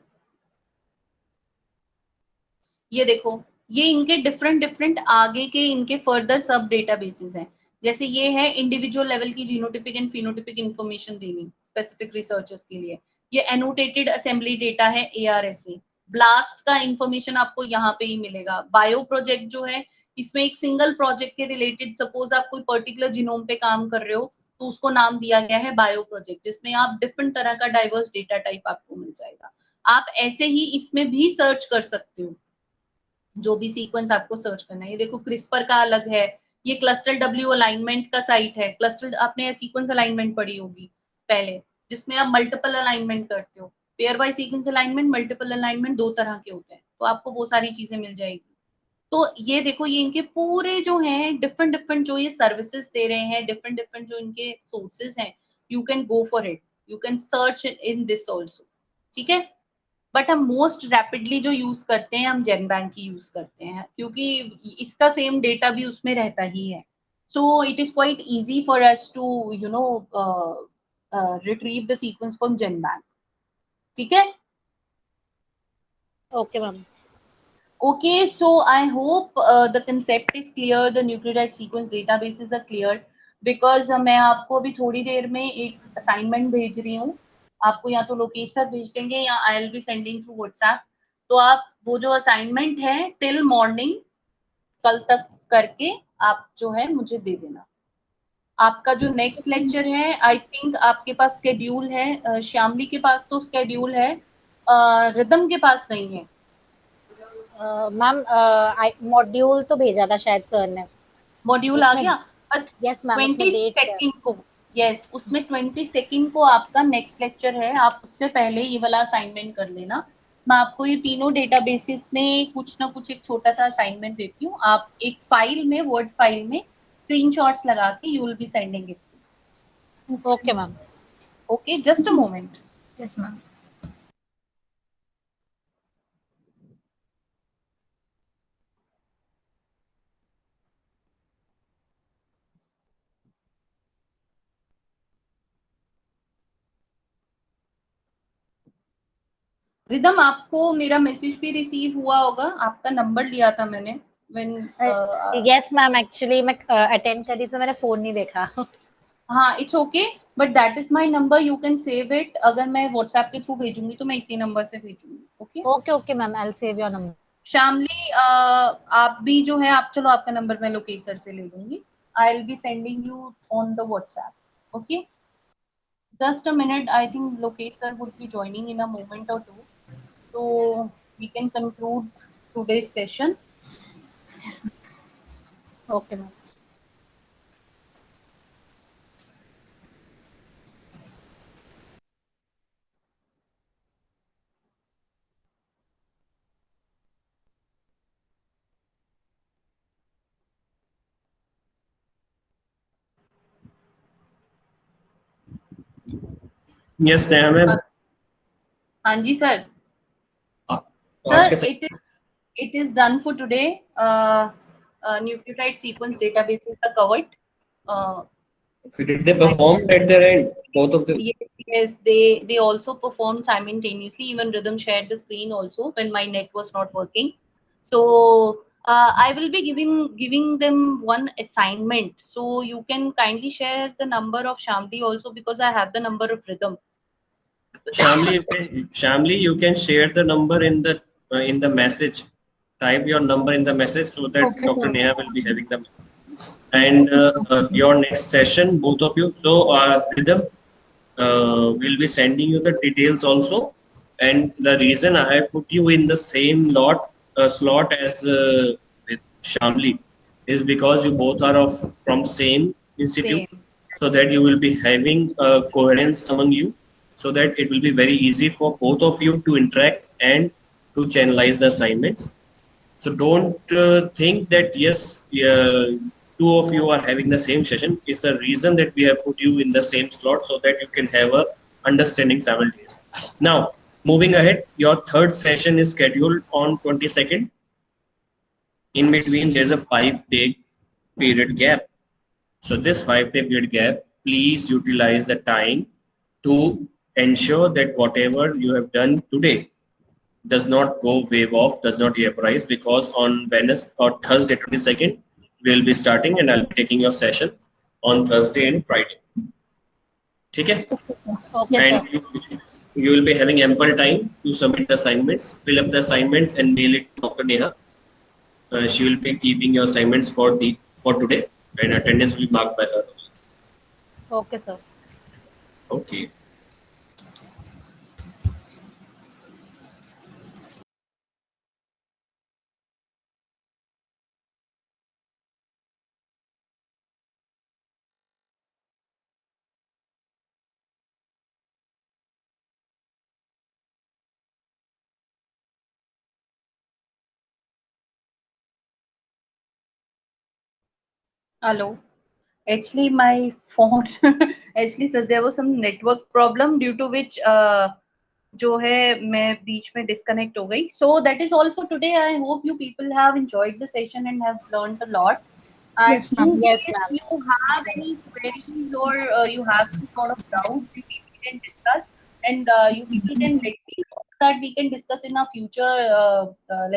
ये देखो ये इनके डिफरेंट डिफरेंट आगे के इनके फर्दर सब डेटाबेसेस हैं। जैसे ये है इंडिविजुअल लेवल की जीनोटिपिक एंड फिनोटिपिक इंफॉर्मेशन देनी स्पेसिफिक रिसर्चर्स के लिए। ये एनोटेटेड असेंबली डेटा है ARSA। ब्लास्ट का इंफॉर्मेशन आपको यहाँ पे ही मिलेगा। बायो प्रोजेक्ट जो है, इसमें एक सिंगल प्रोजेक्ट के रिलेटेड, सपोज आप कोई पर्टिकुलर जीनोम पे काम कर रहे हो तो उसको नाम दिया गया है बायो प्रोजेक्ट, जिसमें आप डिफरेंट तरह का डाइवर्स डेटा टाइप आपको मिल जाएगा। आप ऐसे ही इसमें भी सर्च कर सकते हो जो भी सीक्वेंस आपको सर्च करना है। ये देखो क्रिस्पर का अलग है, ये क्लस्टर W अलाइनमेंट का साइट है। क्लस्टर आपने सीक्वेंस अलाइनमेंट पढ़ी होगी पहले, जिसमें आप मल्टीपल अलाइनमेंट करते हो। Pair bye sequence alignment, multiple alignment दो तरह के होते हैं, तो आपको वो सारी चीजें मिल जाएगी। तो ये देखो ये इनके पूरे जो हैं डिफरेंट डिफरेंट जो ये सर्विसेज दे रहे हैं, डिफरेंट डिफरेंट जो इनके सोर्सेज हैं, you can go for it, you can search in this also. ठीक है, बट हम मोस्ट रैपिडली जो यूज करते हैं हम जेनबैंक की यूज करते हैं, क्योंकि इसका सेम डेटा भी उसमें रहता ही है। So it is quite easy for us to retrieve the sequence from GenBank. ठीक है, Okay, ma'am. okay, so I hope the concept is clear, the nucleotide sequence databases are clear, because मैं आपको अभी थोड़ी देर में एक असाइनमेंट भेज रही हूँ। आपको या तो लोकेश सर भेज देंगे या आई will be sending through WhatsApp. तो आप वो जो असाइनमेंट है टिल मॉर्निंग कल तक करके आप जो है मुझे दे देना। आपका जो नेक्स्ट लेक्चर है, आई थिंक आपके पास स्केड्यूल है, श्यामली के पास तो स्केड्यूल है, रिदम के पास नहीं है। मैम मॉड्यूल तो भेजा था शायद सर ने, मॉड्यूल आ उसमें गया बस। यस मैम उसमें 20 डेट्स है। सेकंड को, यस उसमें 20 सेकंड को आपका नेक्स्ट लेक्चर है, आप उससे पहले ये वाला असाइनमेंट कर लेना। मैं आपको ये तीनों डेटाबेसेस में कुछ ना कुछ एक छोटा सा असाइनमेंट देती हूँ, आप एक फाइल में, वर्ड फाइल में स्क्रीनशॉट्स लगा के you will be sending it. Okay ma'am. Okay, just a moment. Yes ma'am. Rhythm, आपको मेरा मैसेज भी रिसीव हुआ होगा, आपका नंबर लिया था मैंने व्हेन। यस मैम, एक्चुअली मैं अटेंड करी तो मैंने फोन नहीं देखा। हाँ, it's okay, but that is my number, you can save it. अगर मैं व्हाट्सएप के थ्रू भेजूंगी तो मैं इसी नंबर से भेजूंगी। Okay okay okay ma'am, I will save your number. Shyamali, आप भी जो है, आप चलो आपका नंबर मैं लोकेसर से ले लूंगी। I will be sending you on the WhatsApp. Okay, just a minute, I think लोकेसर would be joining in a moment or two, so we can conclude today's session. Okay ma'am. Yes Neha ma'am. हाँ जी sir. आज के Sir, it is done for today. Nucleotide sequence databases are covered. Uh, did they perform at their end, both of them? yes, they also performed simultaneously. Even Rhythm shared the screen also when my net was not working. So I will be giving them one assignment. So you can kindly share the number of Shamli also, because I have the number of Rhythm. Shamli, you can share the number in the message. Type your number in the message so that Okay, Dr. sir. Neha will be having the message. And your next session, both of you. So Rhythm, we'll be sending you the details also. And the reason I have put you in the same slot as with Shamli is because you both are from same institute, Same. so that you will be having coherence among you, so that it will be very easy for both of you to interact and to channelize the assignments. So don't think that yes, two of you are having the same session. It's a reason that we have put you in the same slot so that you can have a understanding simultaneously. Now, moving ahead, your third session is scheduled on 22nd. In between, there's a 5-day period gap. So this 5-day period gap, please utilize the time to ensure that whatever you have done today does not go wave off, does not vaporize, because on Wednesday or Thursday 22nd, we'll be starting and I'll be taking your session on Thursday and Friday. Okay? Okay Yes, sir. sir. And you will be having ample time to submit the assignments, fill up the assignments and mail it to Dr. Neha. She will be keeping your assignments for today, and attendance will be marked by her. Okay sir. Okay. Hello. Actually, my phone, actually, sir, there was some network problem due to which जो है मैं बीच में disconnect हो गई. So that is all for today. I hope you people have enjoyed the session and have learned a lot. And Yes, in ma'am. Yes case ma'am. you have any queries or you have some sort of doubt, you people can discuss, and you people can let me know that we can discuss in our future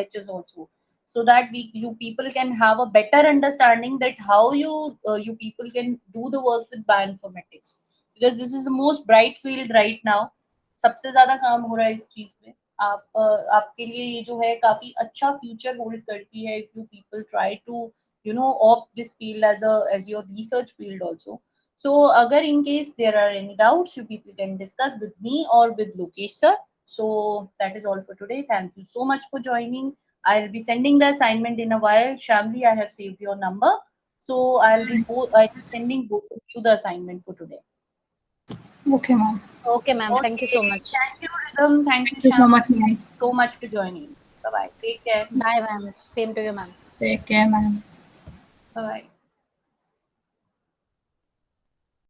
lectures also, so that you people can have a better understanding that how you people can do the work with bioinformatics, because this is the most bright field right now. सबसे ज्यादा काम हो रहा है इस चीज में. आपके लिए ये जो है काफी अच्छा फ्यूचर होल्ड करती है if you people try to opt this field as your research field also. So agar in case there are any doubts, you people can discuss with me or with Lokesh sir. So that is all for today. Thank you so much for joining. I'll be sending the assignment in a while. Shamli, I have saved your number. So I'll be sending both of you the assignment for today. Okay, ma'am. Okay, ma'am. Thank you so much. Thank you, Rhythm. Thank you, Thank you so Shamli. much, ma'am. So much for joining. Bye-bye. Take care. Bye, ma'am. Same to you, ma'am. Take care, ma'am. Bye-bye.